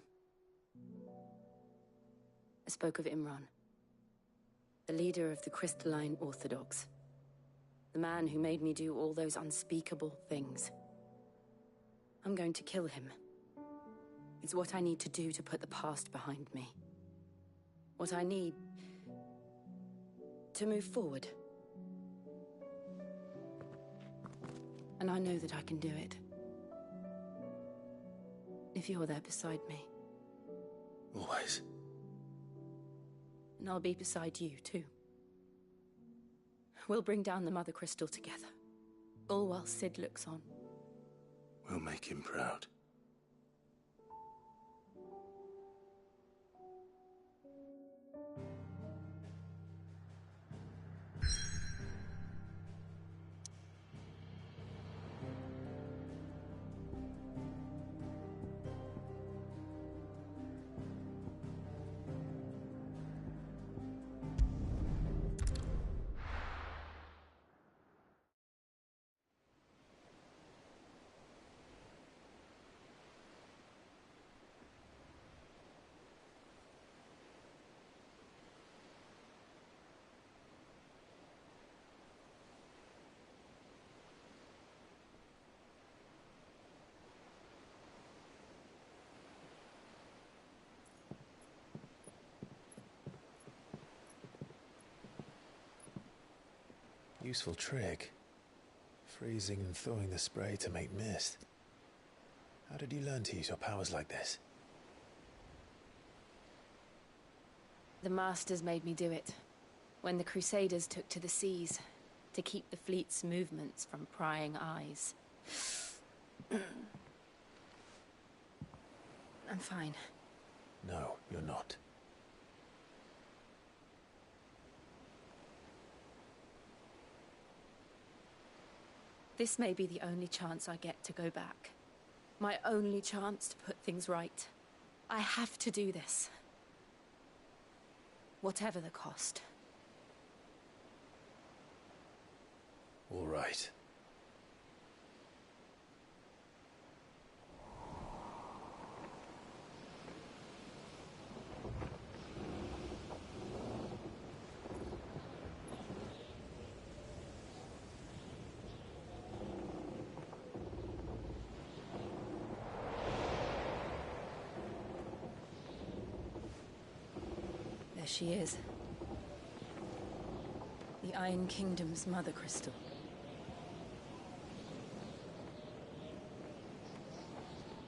I spoke of Imran, the leader of the Crystalline Orthodox. The man who made me do all those unspeakable things. I'm going to kill him. It's what I need to do to put the past behind me. What I need to move forward. And I know that I can do it. If you're there beside me. Always. And I'll be beside you, too. We'll bring down the Mother Crystal together. All while Sid looks on. We'll make him proud. Useful trick. Freezing and thawing the spray to make mist. How did you learn to use your powers like this? The Masters made me do it. When the Crusaders took to the seas, to keep the fleet's movements from prying eyes. I'm fine. No, you're not. This may be the only chance I get to go back. My only chance to put things right. I have to do this. Whatever the cost. All right. There she is. The Iron Kingdom's Mother Crystal.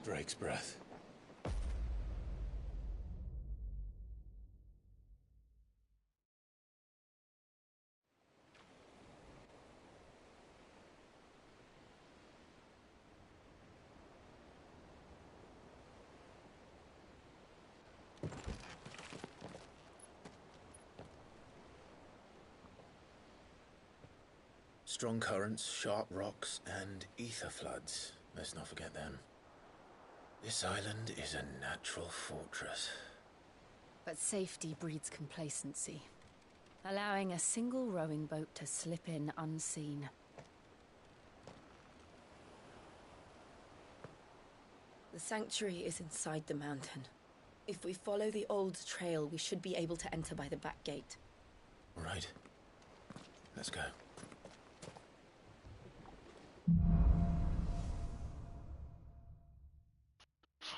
Drake's breath. Strong currents, sharp rocks, and ether floods. Let's not forget them. This island is a natural fortress. But safety breeds complacency. Allowing a single rowing boat to slip in unseen. The sanctuary is inside the mountain. If we follow the old trail, we should be able to enter by the back gate. Right. Let's go.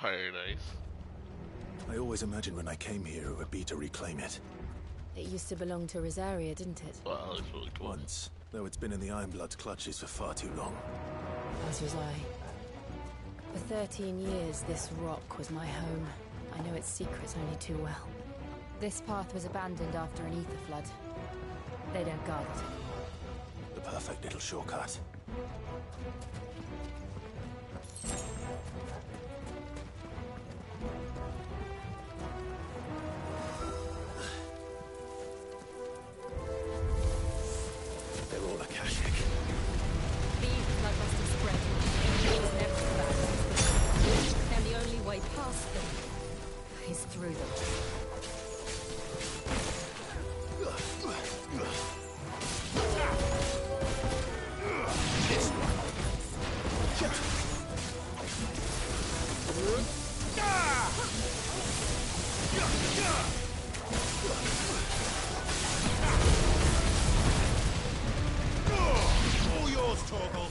Very nice. I always imagined when I came here it would be to reclaim it. It used to belong to Rosaria, didn't it? Well, it's really cool. Once, though it's been in the Ironblood's clutches for far too long. As was I. For 13 years, this rock was my home. I know its secrets only too well. This path was abandoned after an ether flood. They don't guard it. The perfect little shortcut. They're all Akashic. The flood must have spread. It's never back. And the only way past them is through them. All yours, Torgal.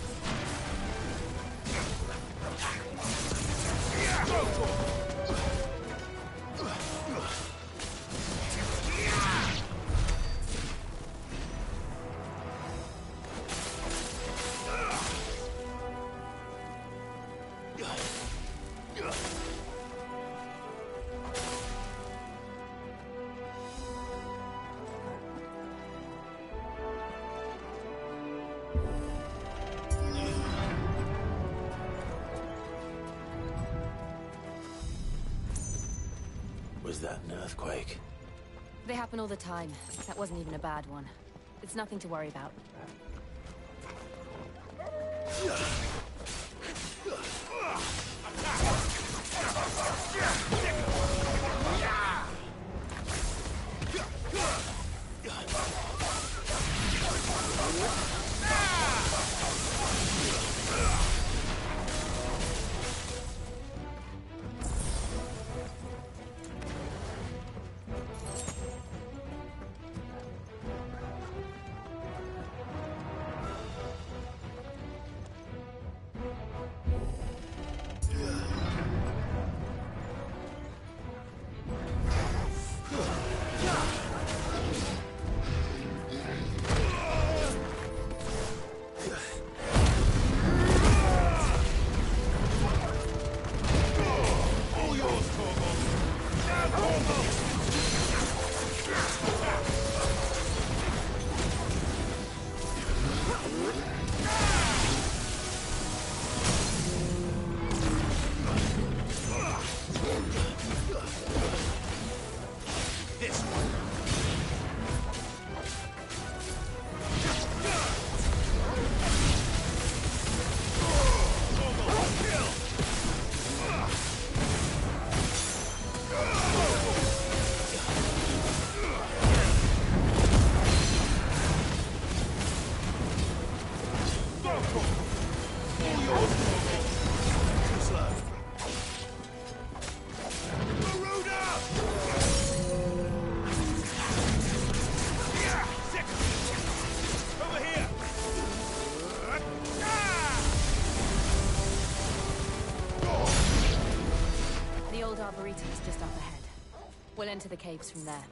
Go, Torgal. Was that an earthquake? They happen all the time. That wasn't even a bad one. It's nothing to worry about. Just up ahead. We'll enter the caves from there.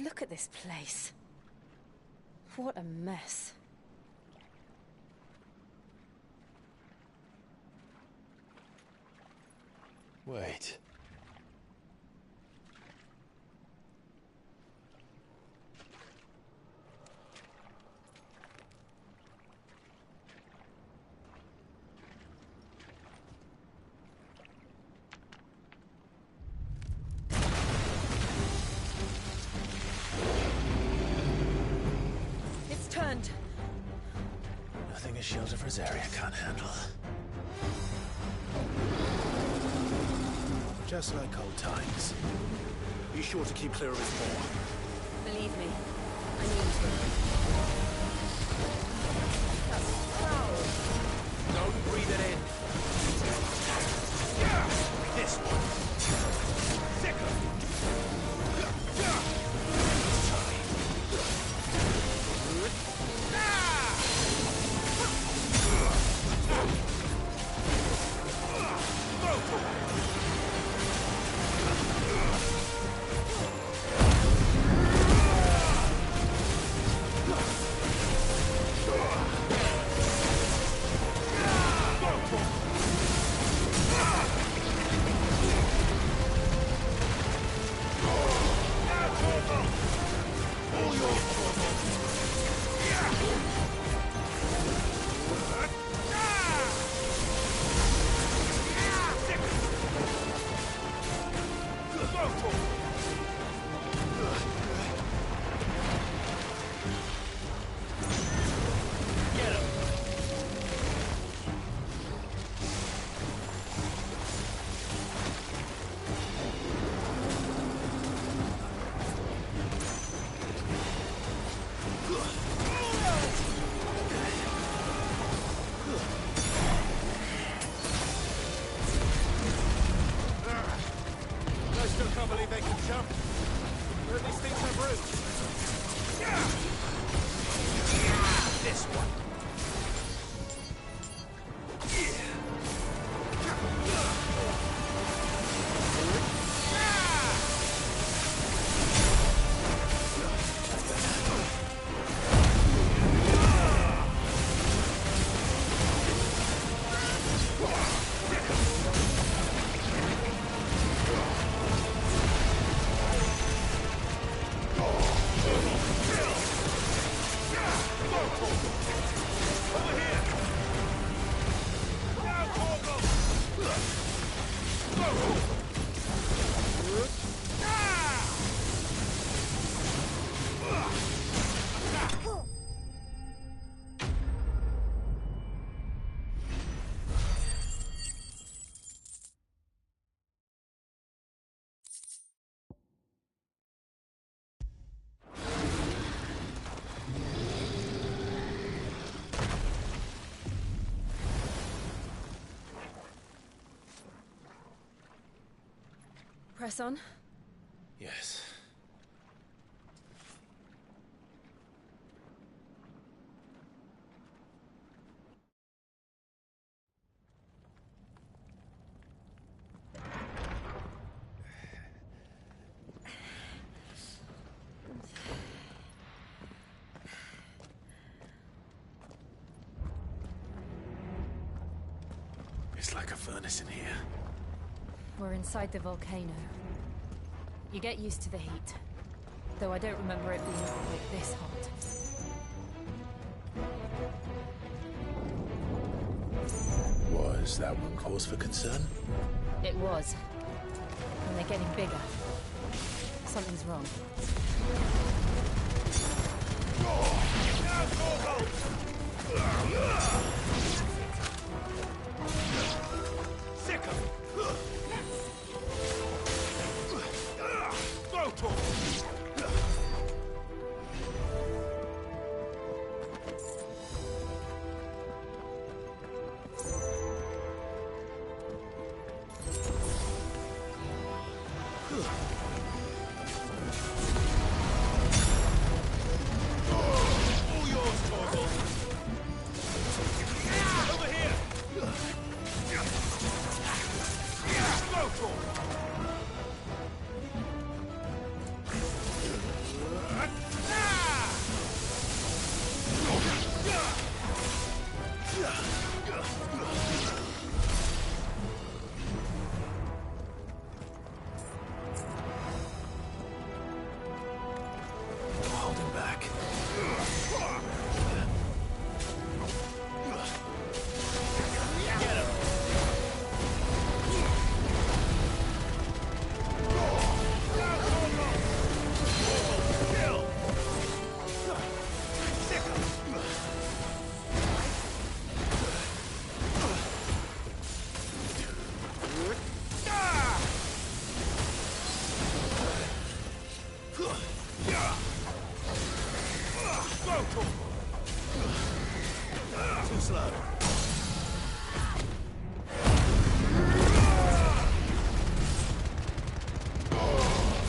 Look at this place. What a mess. Wait. Nothing a shield of Rosaria can't handle. Just like old times. Be sure to keep clear of his paw. Believe me, I need to. That's foul. Don't breathe it in. This one. Sicker. Press on. Yes. It's like a furnace in here. We're inside the volcano. You get used to the heat. Though I don't remember it being quite this hot. Was that one cause for concern? It was. And they're getting bigger. Something's wrong. Sick of it! Go to him! All yours, Torgal! Over here! Go to him! Hold him back. Get him! Kill! Sick of it! Go to him! Too slow.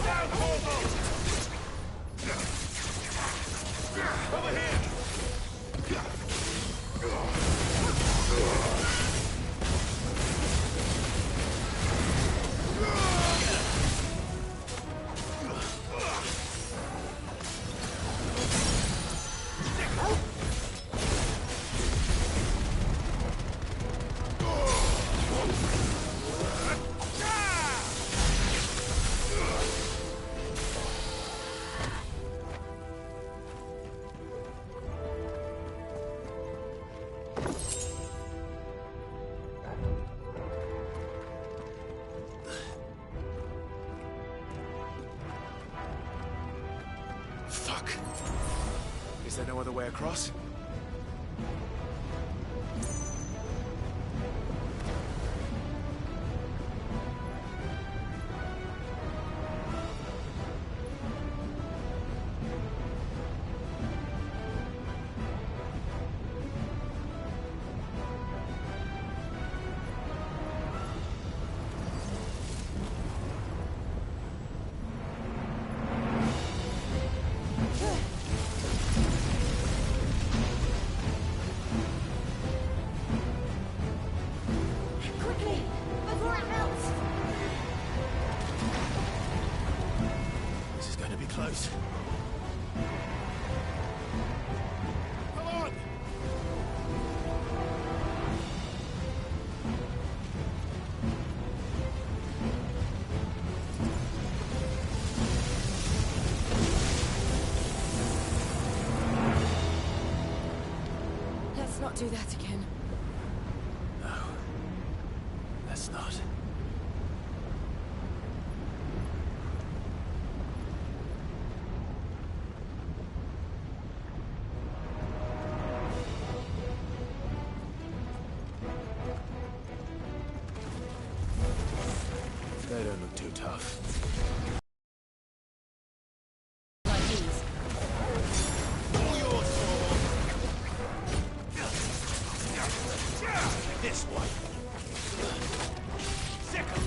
Down, Torgal! Over here! Fuck. Is there no other way across? not do that again. No. Let's not. They don't look too tough. Like these. This one. Sick 'em.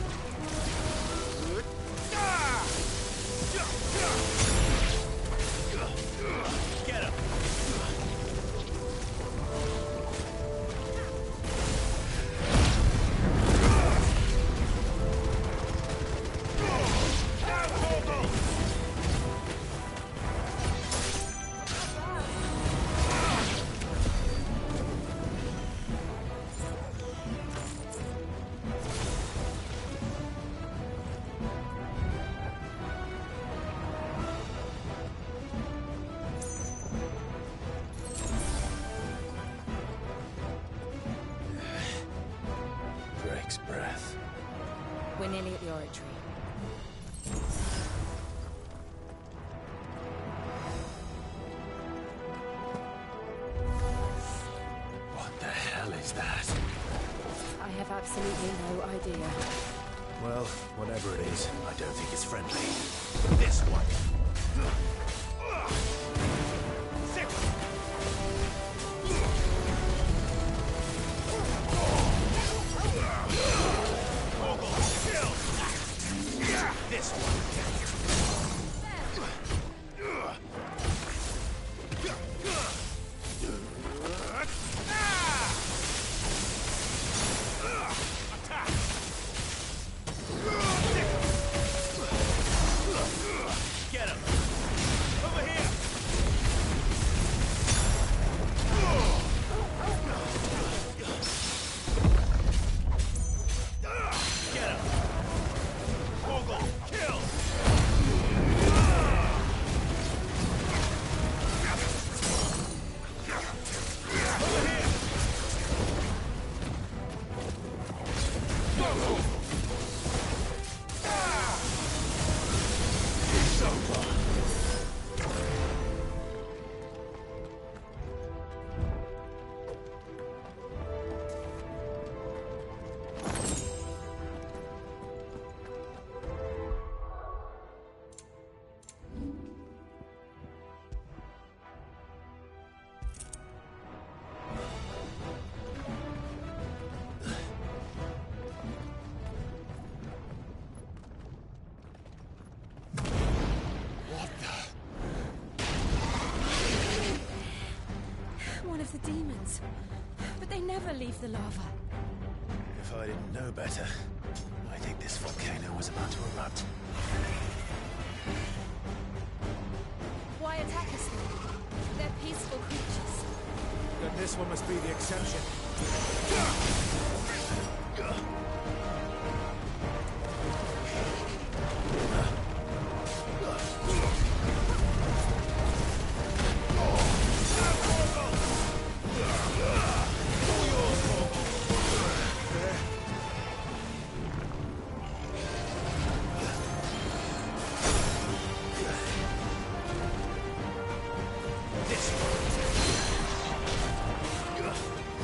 Get him. Drake's breath. We're nearly at the oratory. What the hell is that? I have absolutely no idea. Well, whatever it is, I don't think it's friendly. This one. Sick 'em. This one. Attack! Get him! Over here! Get him! Vogel, kill! Over here! Vogel! It's over! One of the demons. But they never leave the lava. If I didn't know better, I think this volcano was about to erupt. Why attack us then? They're peaceful creatures. Then this one must be the exception. This one. Go!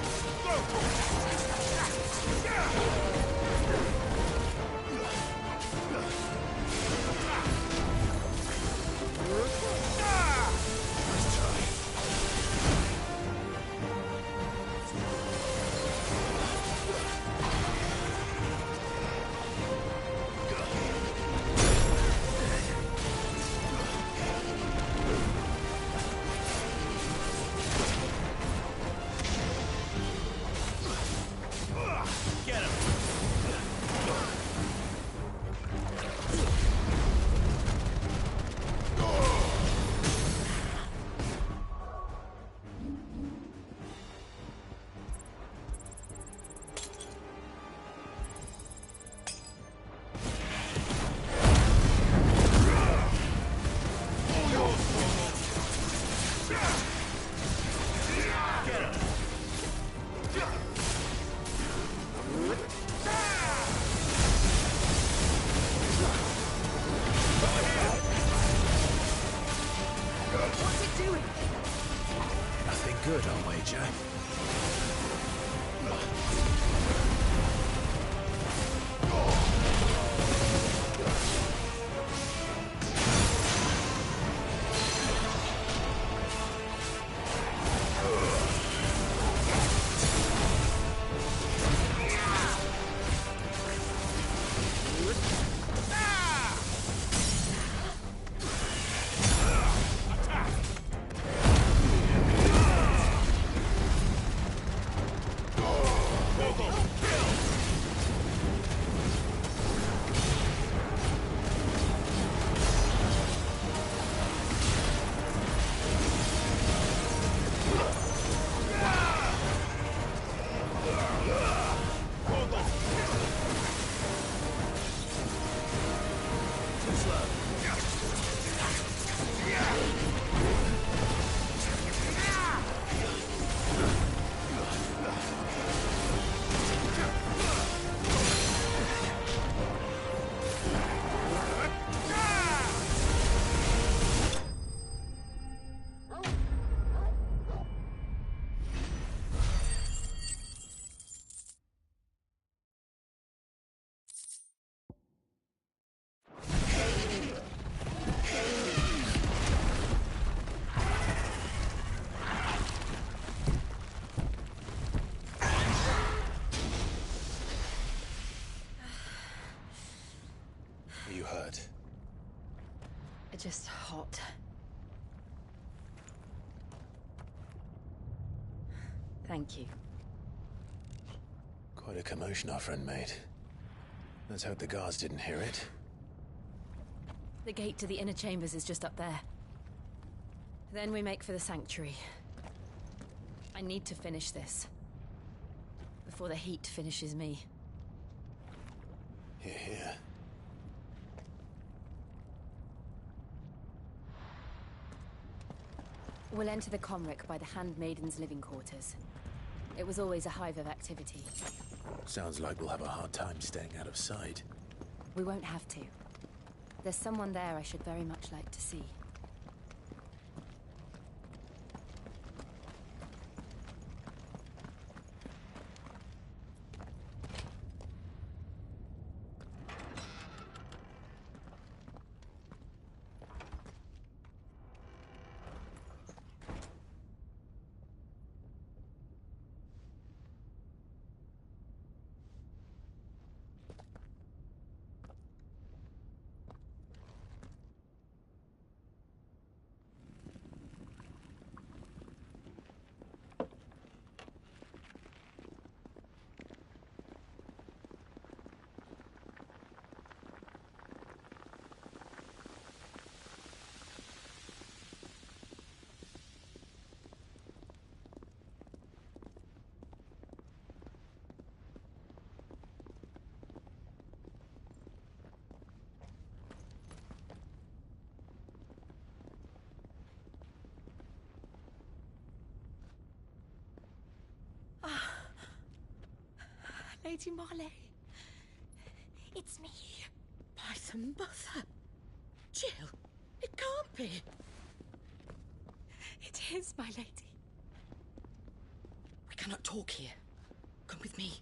I'll wager. Are you hurt? Just hot. Thank you. Quite a commotion our friend made. Let's hope the guards didn't hear it. The gate to the inner chambers is just up there. Then we make for the sanctuary. I need to finish this. Before the heat finishes me. Here, here. We'll enter the Comric by the Handmaiden's living quarters. It was always a hive of activity. Sounds like we'll have a hard time staying out of sight. We won't have to. There's someone there I should very much like to see. Lady Marley. It's me. By some mother. Jill, it can't be. It is, my lady. We cannot talk here. Come with me.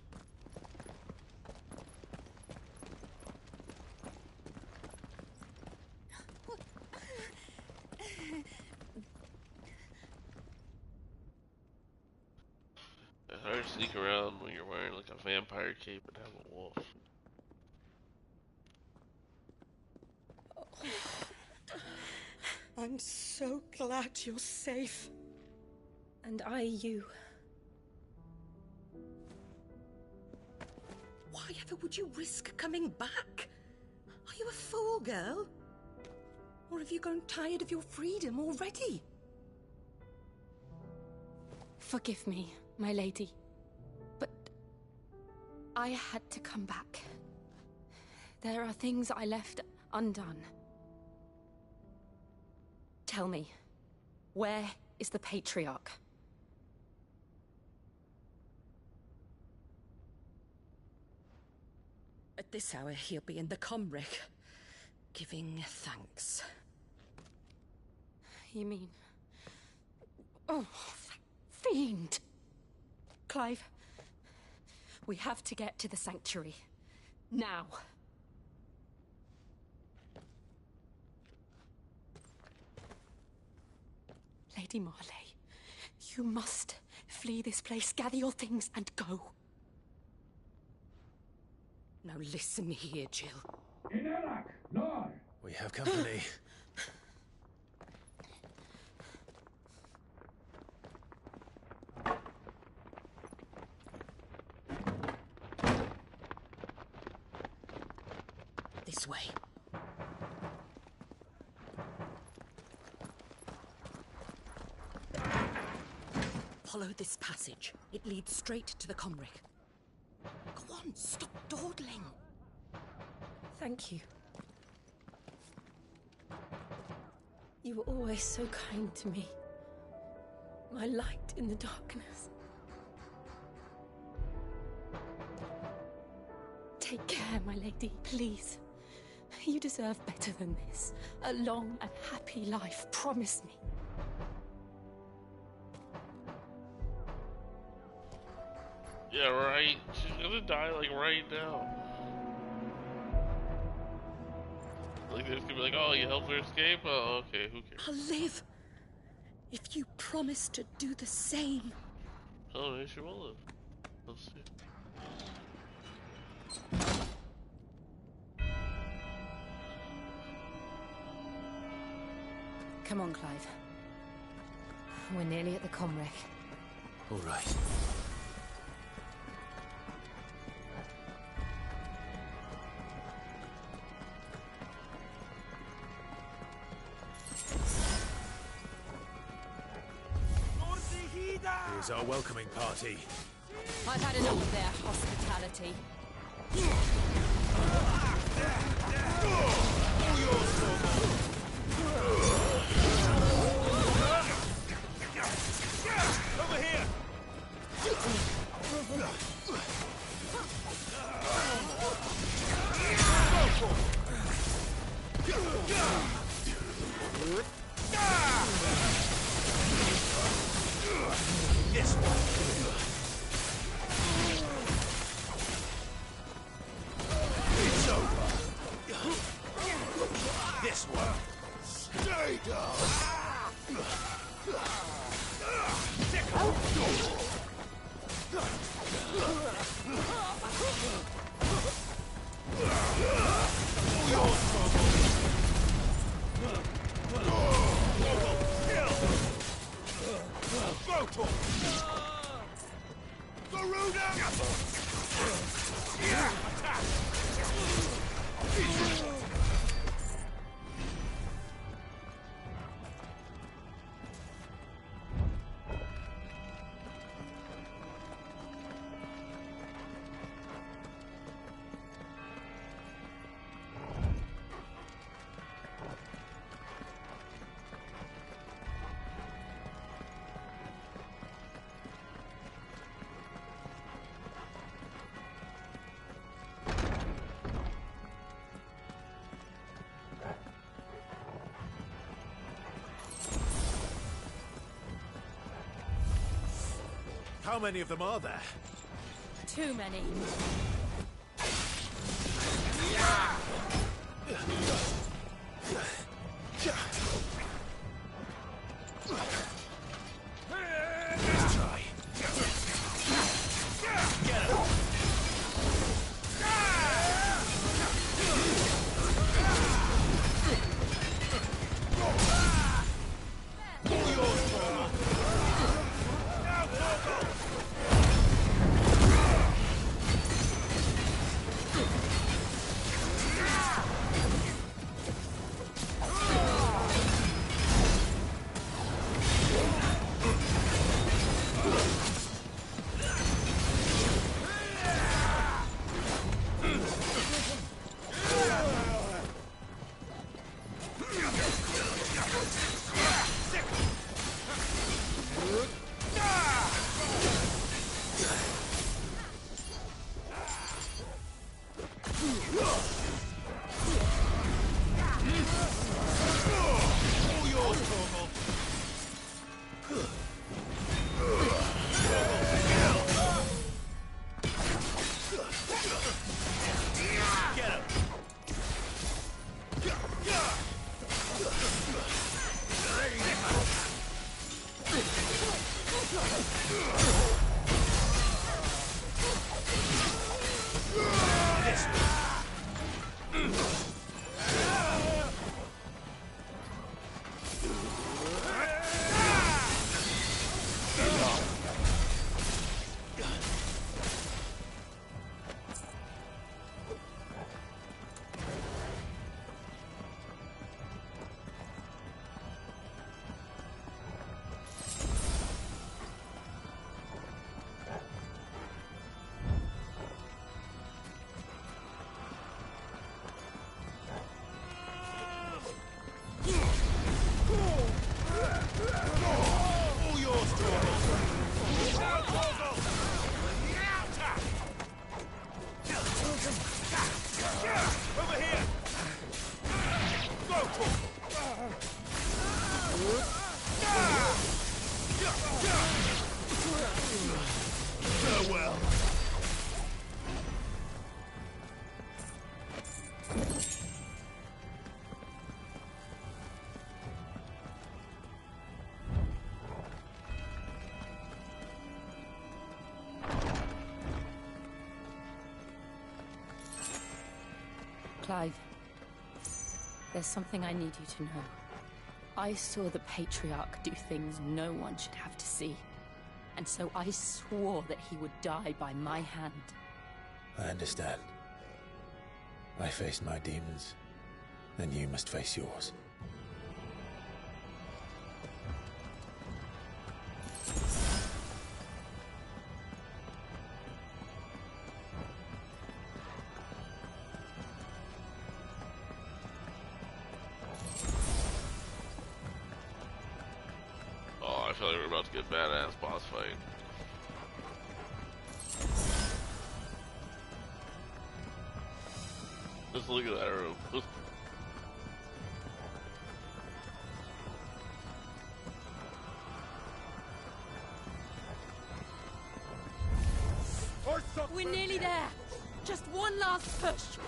It's hard to sneak around when you're wearing like a vampire cape and have a wolf. I'm so glad you're safe. And I you. Why ever would you risk coming back? Are you a fool, girl? Or have you grown tired of your freedom already? Forgive me, my lady. But I had to come back. There are things I left undone. Tell me, where is the Patriarch? At this hour, he'll be in the Comric, giving thanks. You mean... Oh, fiend! Clive, we have to get to the sanctuary. Now. Lady Marley, you must flee this place, gather your things, and go. Now listen here, Jill. We have company. This way. Follow this passage. It leads straight to the Comric. Go on, stop dawdling. Thank you. You were always so kind to me. My light in the darkness. Take care, my lady, please. You deserve better than this. A long and happy life, promise me. Yeah, right. She's gonna die, like, right now. Like, there's gonna be like, oh, you helped her escape? Oh, okay, who cares? I'll live. If you promise to do the same. Oh, maybe she will live. We'll see. Come on, Clive. We're nearly at the Comric. All right. Here's our welcoming party. I've had enough of their hospitality. Over here! This one. It's over. This one. Stay down. How many of them are there? Too many. Let's try. Get him! All yours, Torma. Now, Torma! Clive, there's something I need you to know. I saw the Patriarch do things no one should have to see. And so I swore that he would die by my hand. I understand. I faced my demons, and you must face yours. I feel like we're about to get badass boss fight. Just look at that room. We're nearly there. Just one last push.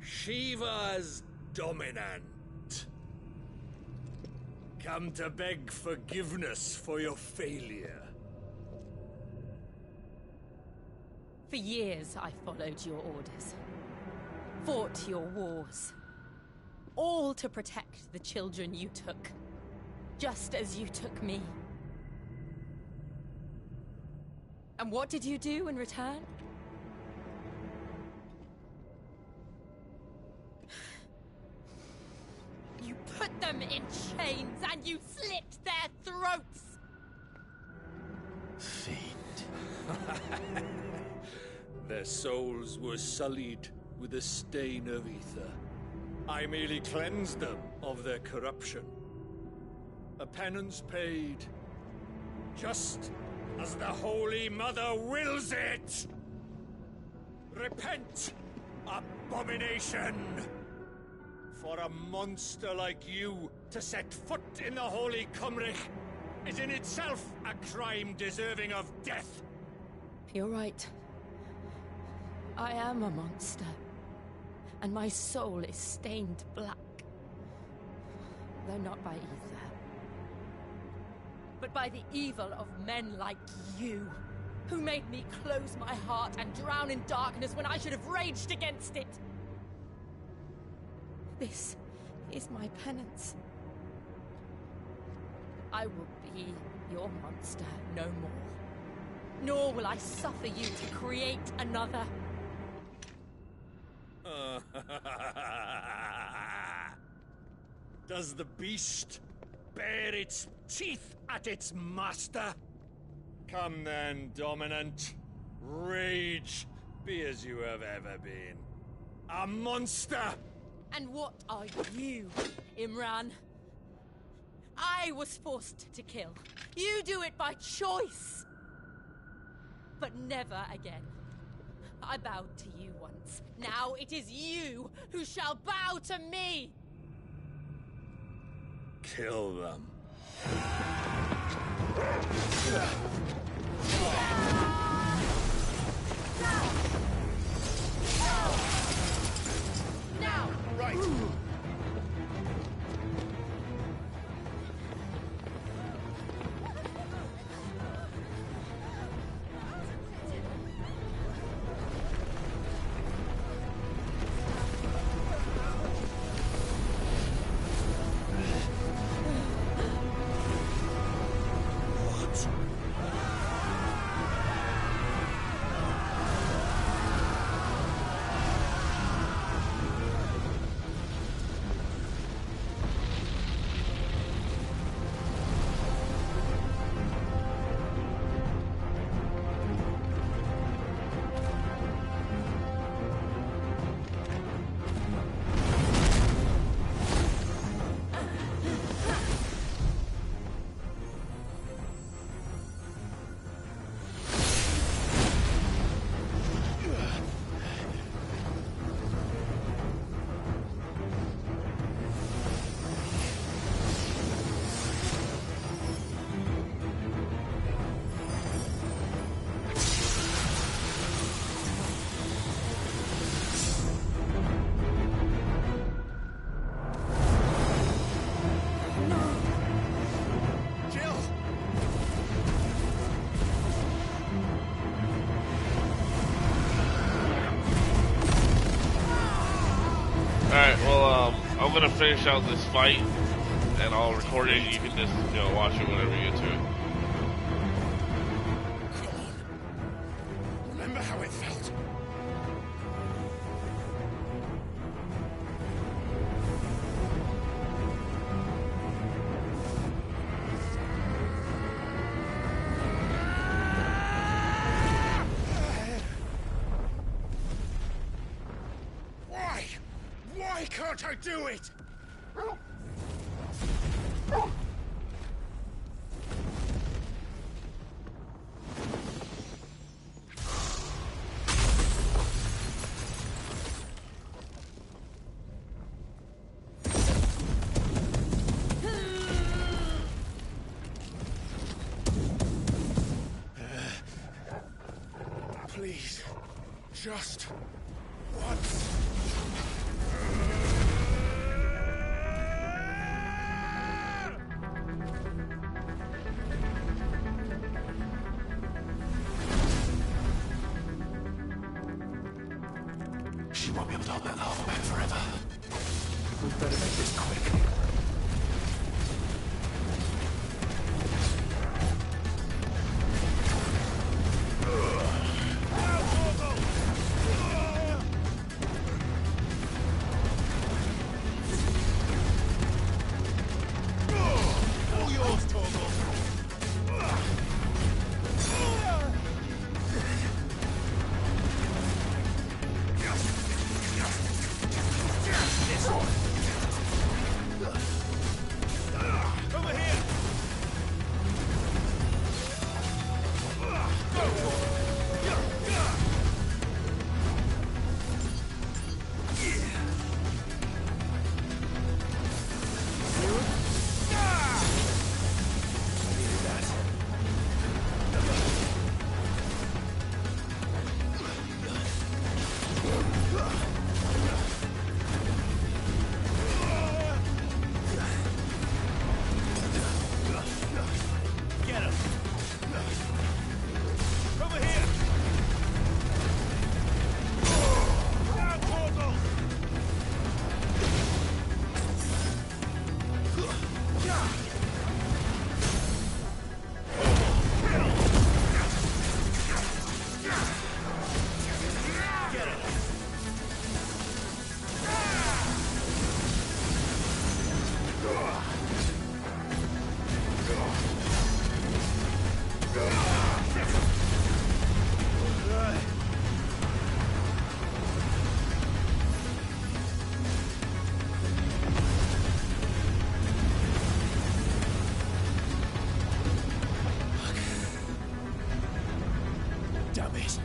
Shiva's dominant. Come to beg forgiveness for your failure. For years, I followed your orders. Fought your wars. All to protect the children you took. Just as you took me. And what did you do in return? You put them in chains and you slit their throats! Fiend. Their souls were sullied with a stain of ether. I merely cleansed them of their corruption. A penance paid, just as the Holy Mother wills it! Repent, abomination! For a monster like you to set foot in the Holy Cymric is in itself a crime deserving of death. You're right. I am a monster. And my soul is stained black. Though not by ether. But by the evil of men like you, who made me close my heart and drown in darkness when I should have raged against it. This is my penance. I will be your monster no more. Nor will I suffer you to create another. Does the beast bare its teeth at its master? Come then, dominant. Rage, be as you have ever been. A monster! And what are you, Imran? I was forced to kill. You do it by choice. But never again. I bowed to you once. Now it is you who shall bow to me! Kill them. Now! Right! Alright, well, I'm gonna finish out this fight, and I'll record it, you can just, watch it whenever you get to it. Remember how it felt? Why can't I do it? Just once. She won't be able to hold that lava back forever. We better make this quick. Damn it.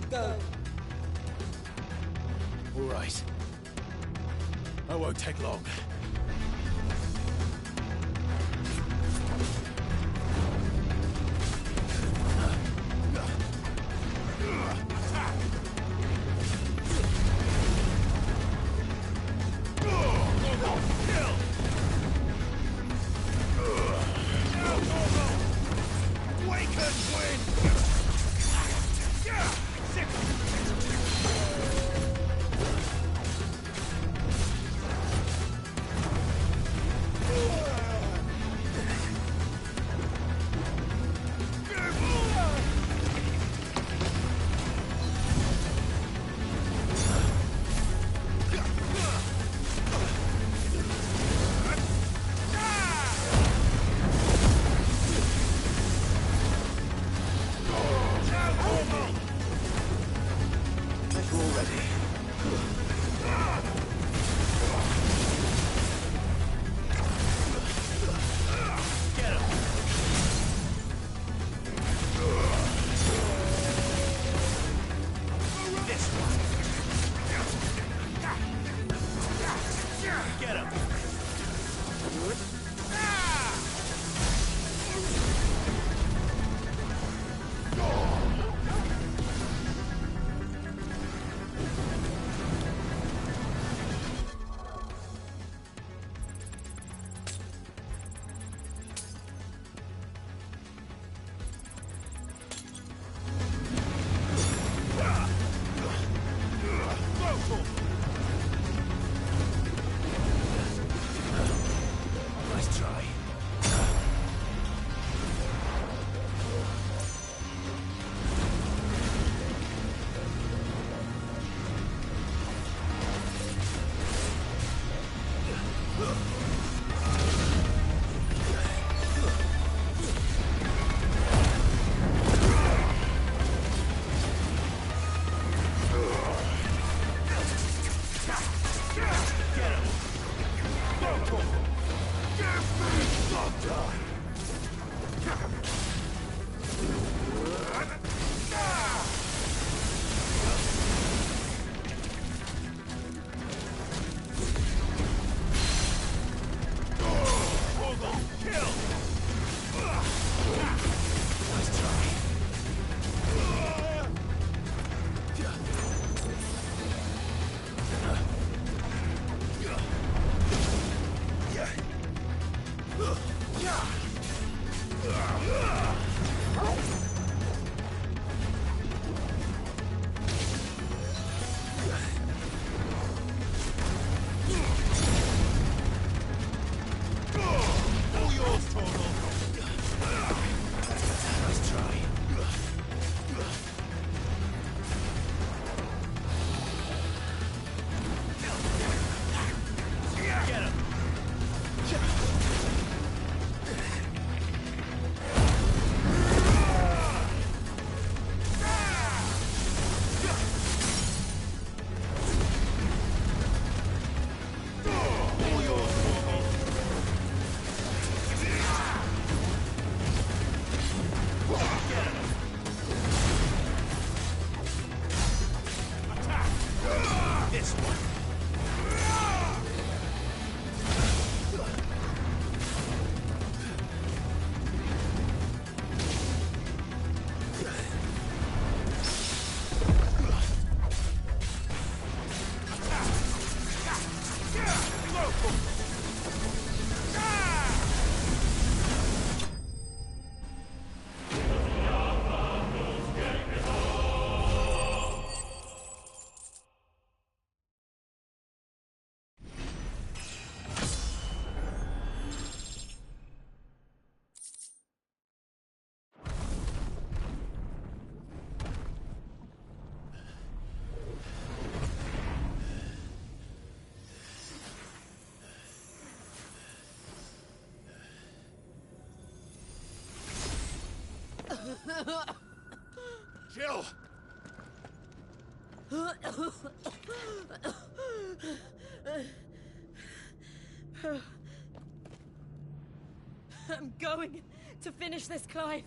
Go. All right. I won't take long. Jill! I'm going to finish this, Clive.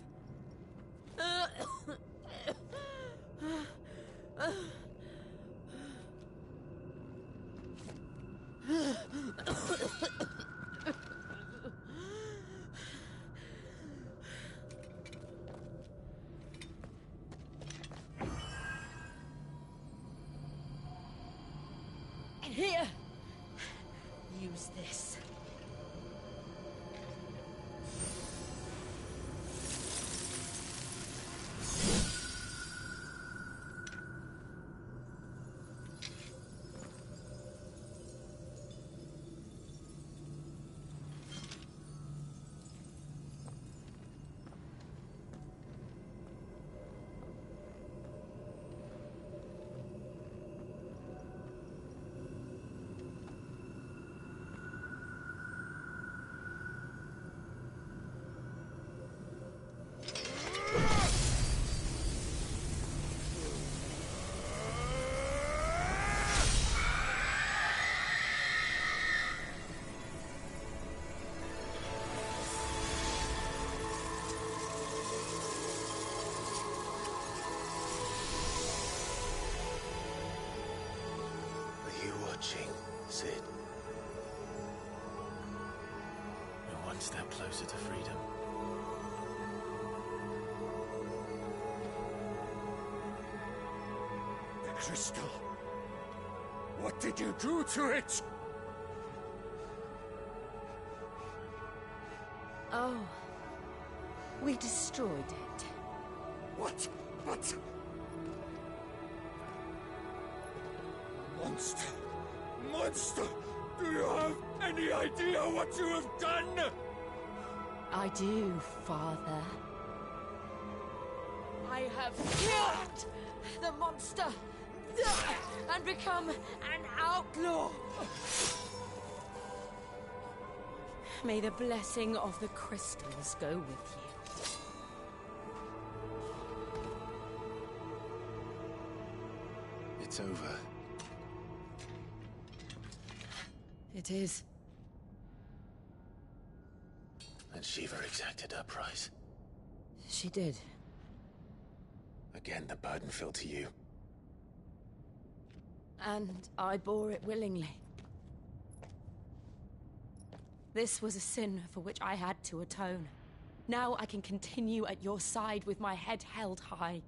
Here! Use this. Sid. We're one step closer to freedom. The crystal. What did you do to it? Oh. We destroyed it. What? But... Monster! Monster! Do you have any idea what you have done? I do, Father. I have killed the monster and become an outlaw. May the blessing of the crystals go with you. It's over. It is. And Shiva exacted her price. She did. Again, the burden fell to you. And I bore it willingly. This was a sin for which I had to atone. Now I can continue at your side with my head held high.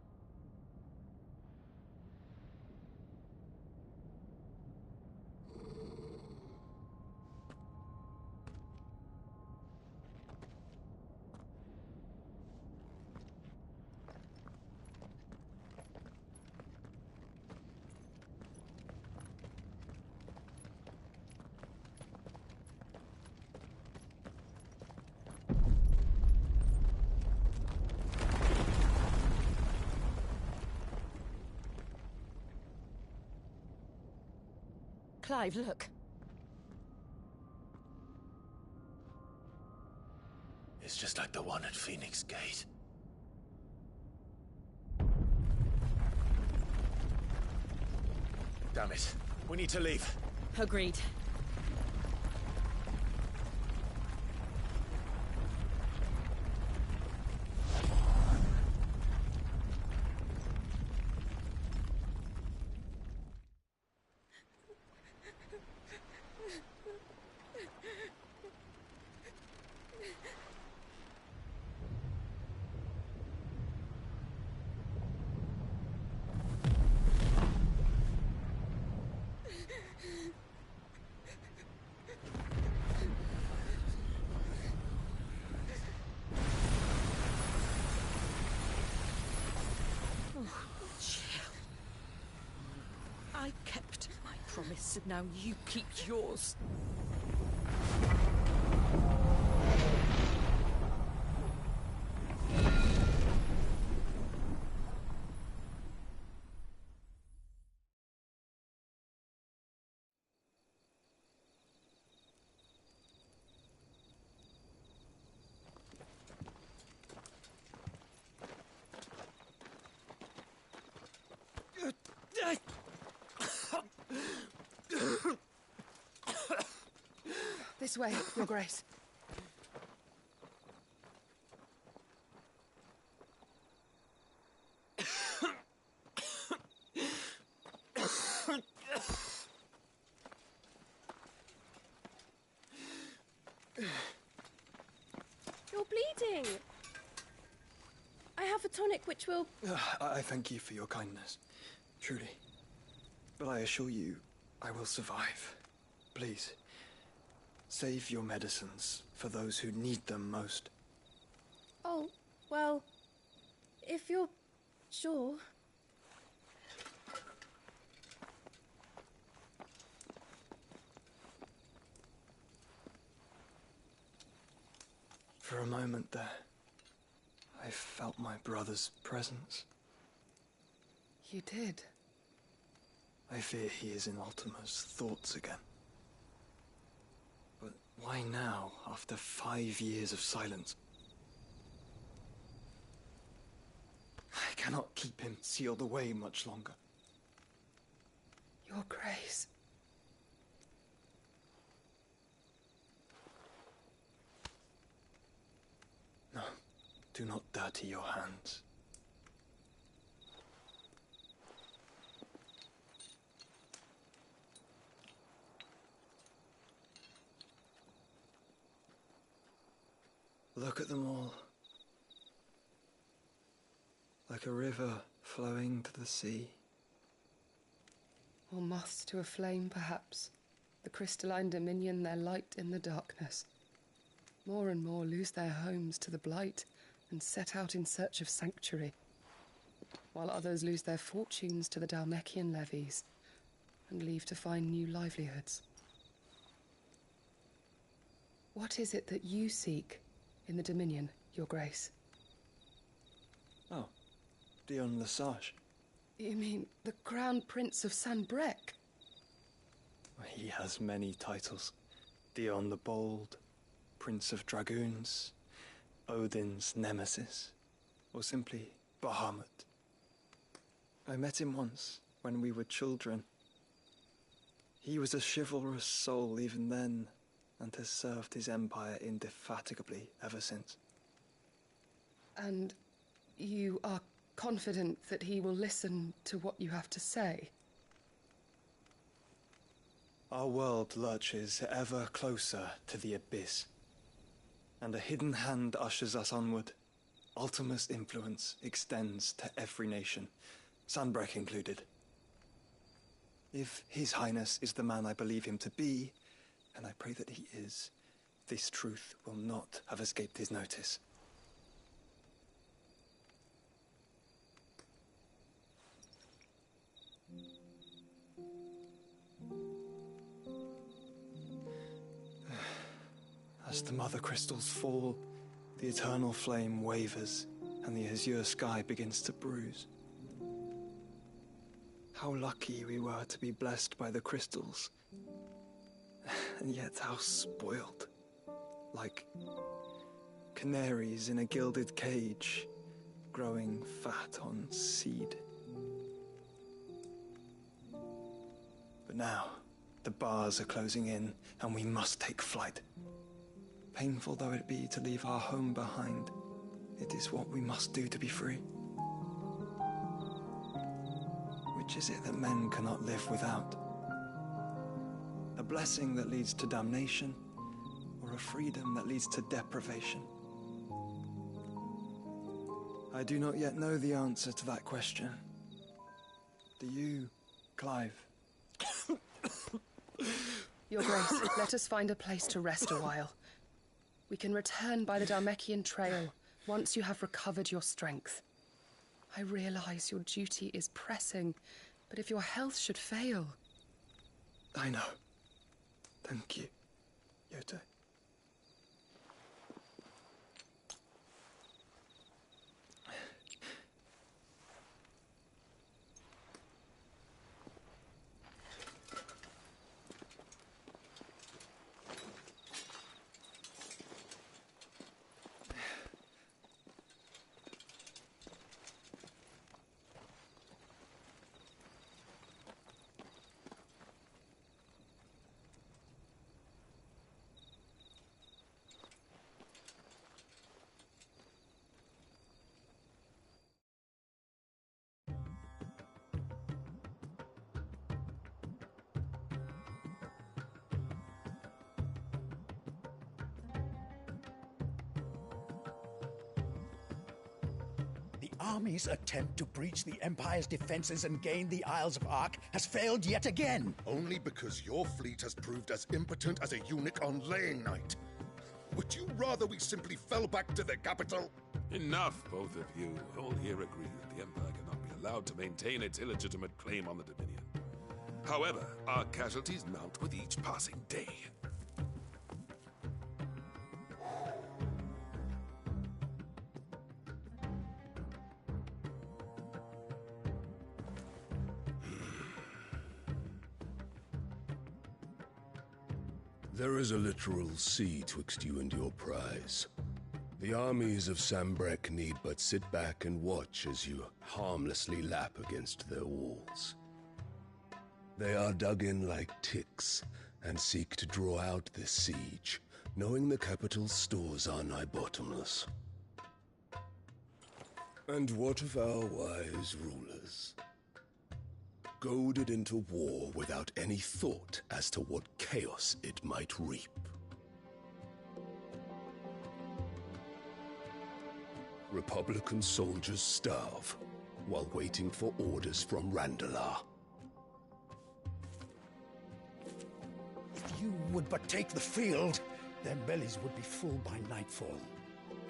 Clive, look. It's just like the one at Phoenix Gate. Damn it. We need to leave. Agreed. I kept my promise, and now you keep yours. This way, Your Grace. You're bleeding. I have a tonic which will... I thank you for your kindness, truly. But I assure you, I will survive. Please, save your medicines for those who need them most. Oh, well, if you're sure. For a moment there, I felt my brother's presence. You did? I fear he is in Ultima's thoughts again. But why now, after 5 years of silence? I cannot keep him sealed away much longer. Your Grace. No, do not dirty your hands. Look at them all. Like a river flowing to the sea. Or moths to a flame, perhaps. The crystalline dominion their light in the darkness. More and more lose their homes to the blight and set out in search of sanctuary, while others lose their fortunes to the Dhalmekian levies and leave to find new livelihoods. What is it that you seek in the Dominion, Your Grace? Oh, Dion Lesage. You mean the Crown Prince of Sanbreque? He has many titles. Dion the Bold, Prince of Dragoons, Odin's Nemesis, or simply Bahamut. I met him once, when we were children. He was a chivalrous soul even then, and has served his empire indefatigably ever since. And you are confident that he will listen to what you have to say? Our world lurches ever closer to the abyss, and a hidden hand ushers us onward. Ultima's influence extends to every nation, Sanbreque included. If His Highness is the man I believe him to be, and I pray that he is, this truth will not have escaped his notice. As the mother crystals fall, the eternal flame wavers, and the azure sky begins to bruise. How lucky we were to be blessed by the crystals, and yet how spoiled. Like canaries in a gilded cage, growing fat on seed. But now, the bars are closing in, and we must take flight. Painful though it be to leave our home behind, it is what we must do to be free. Which is it that men cannot live without? A blessing that leads to damnation, or a freedom that leads to deprivation? I do not yet know the answer to that question. Do you, Clive? Your Grace, let us find a place to rest a while. We can return by the Dhalmekian trail once you have recovered your strength. I realize your duty is pressing, but if your health should fail... I know. Thank you, Yote. army's attempt to breach the Empire's defenses and gain the Isles of Ark has failed yet again. Only because your fleet has proved as impotent as a eunuch on laying night. Would you rather we simply fell back to the capital? Enough, both of you. All here agree that the Empire cannot be allowed to maintain its illegitimate claim on the Dominion. However, our casualties mount with each passing day. There is a literal sea twixt you and your prize. The armies of Sambrek need but sit back and watch as you harmlessly lap against their walls. They are dug in like ticks and seek to draw out this siege, knowing the capital's stores are nigh bottomless. And what of our wise rulers? Goaded into war without any thought as to what chaos it might reap. Republican soldiers starve while waiting for orders from Randalar. If you would but take the field, their bellies would be full by nightfall.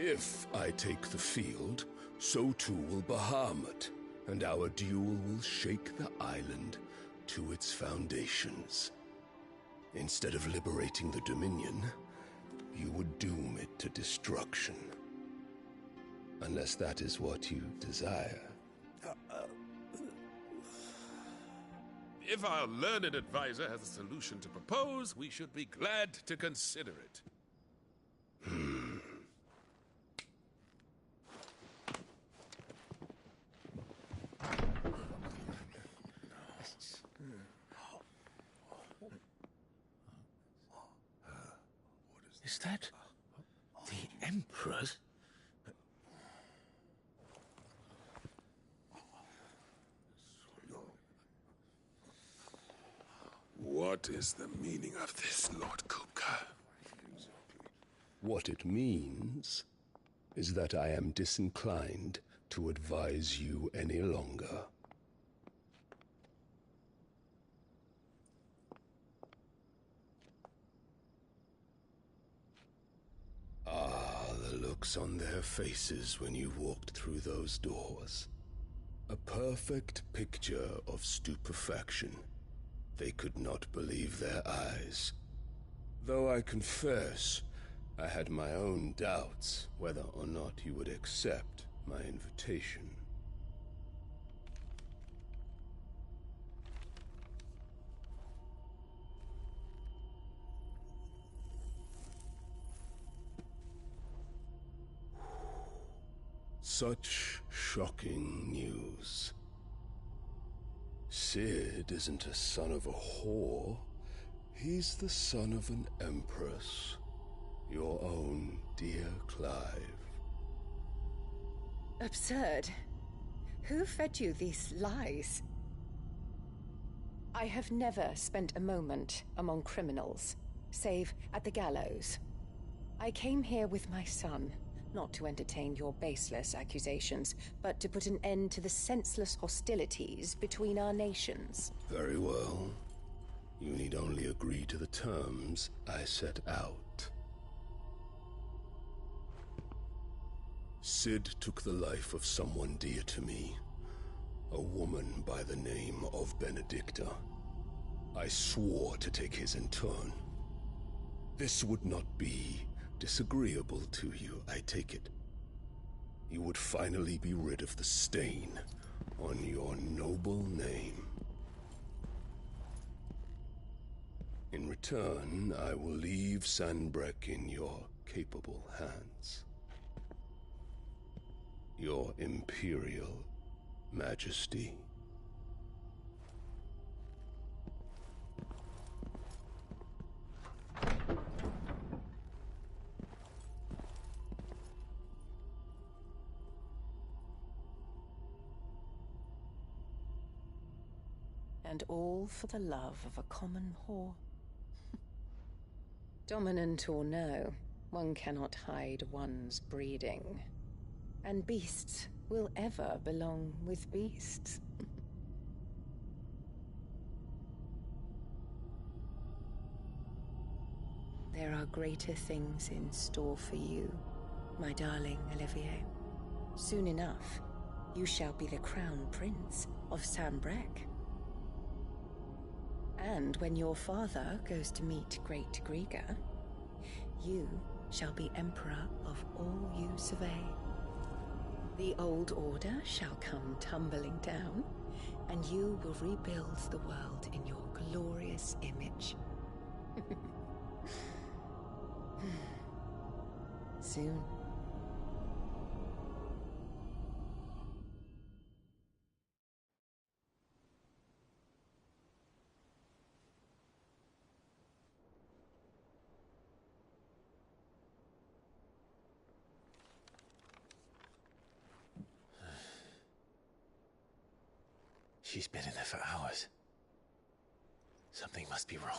If I take the field, so too will Bahamut, and our duel will shake the island to its foundations. Instead of liberating the Dominion, you would doom it to destruction. Unless that is what you desire. If our learned advisor has a solution to propose, we should be glad to consider it. Is that the Emperor's? What is the meaning of this, Lord Kupka? What it means is that I am disinclined to advise you any longer. Ah, the looks on their faces when you walked through those doors. A perfect picture of stupefaction. They could not believe their eyes. Though I confess, I had my own doubts whether or not you would accept my invitation. Such shocking news. Sid isn't a son of a whore. He's the son of an empress. Your own dear Clive. Absurd. Who fed you these lies? I have never spent a moment among criminals, save at the gallows. I came here with my son, not to entertain your baseless accusations, but to put an end to the senseless hostilities between our nations. Very well. You need only agree to the terms I set out. Sid took the life of someone dear to me, a woman by the name of Benedicta. I swore to take his in turn. This would not be disagreeable to you, I take it. You would finally be rid of the stain on your noble name. In return, I will leave Sanbrek in your capable hands. Your Imperial Majesty. And all for the love of a common whore. Dominant or no, one cannot hide one's breeding. And beasts will ever belong with beasts. There are greater things in store for you, my darling Olivier. Soon enough, you shall be the crown prince of Sambrec. And when your father goes to meet Great Grieger, you shall be emperor of all you survey. The old order shall come tumbling down, and you will rebuild the world in your glorious image. Soon. She's been in there for hours. Something must be wrong.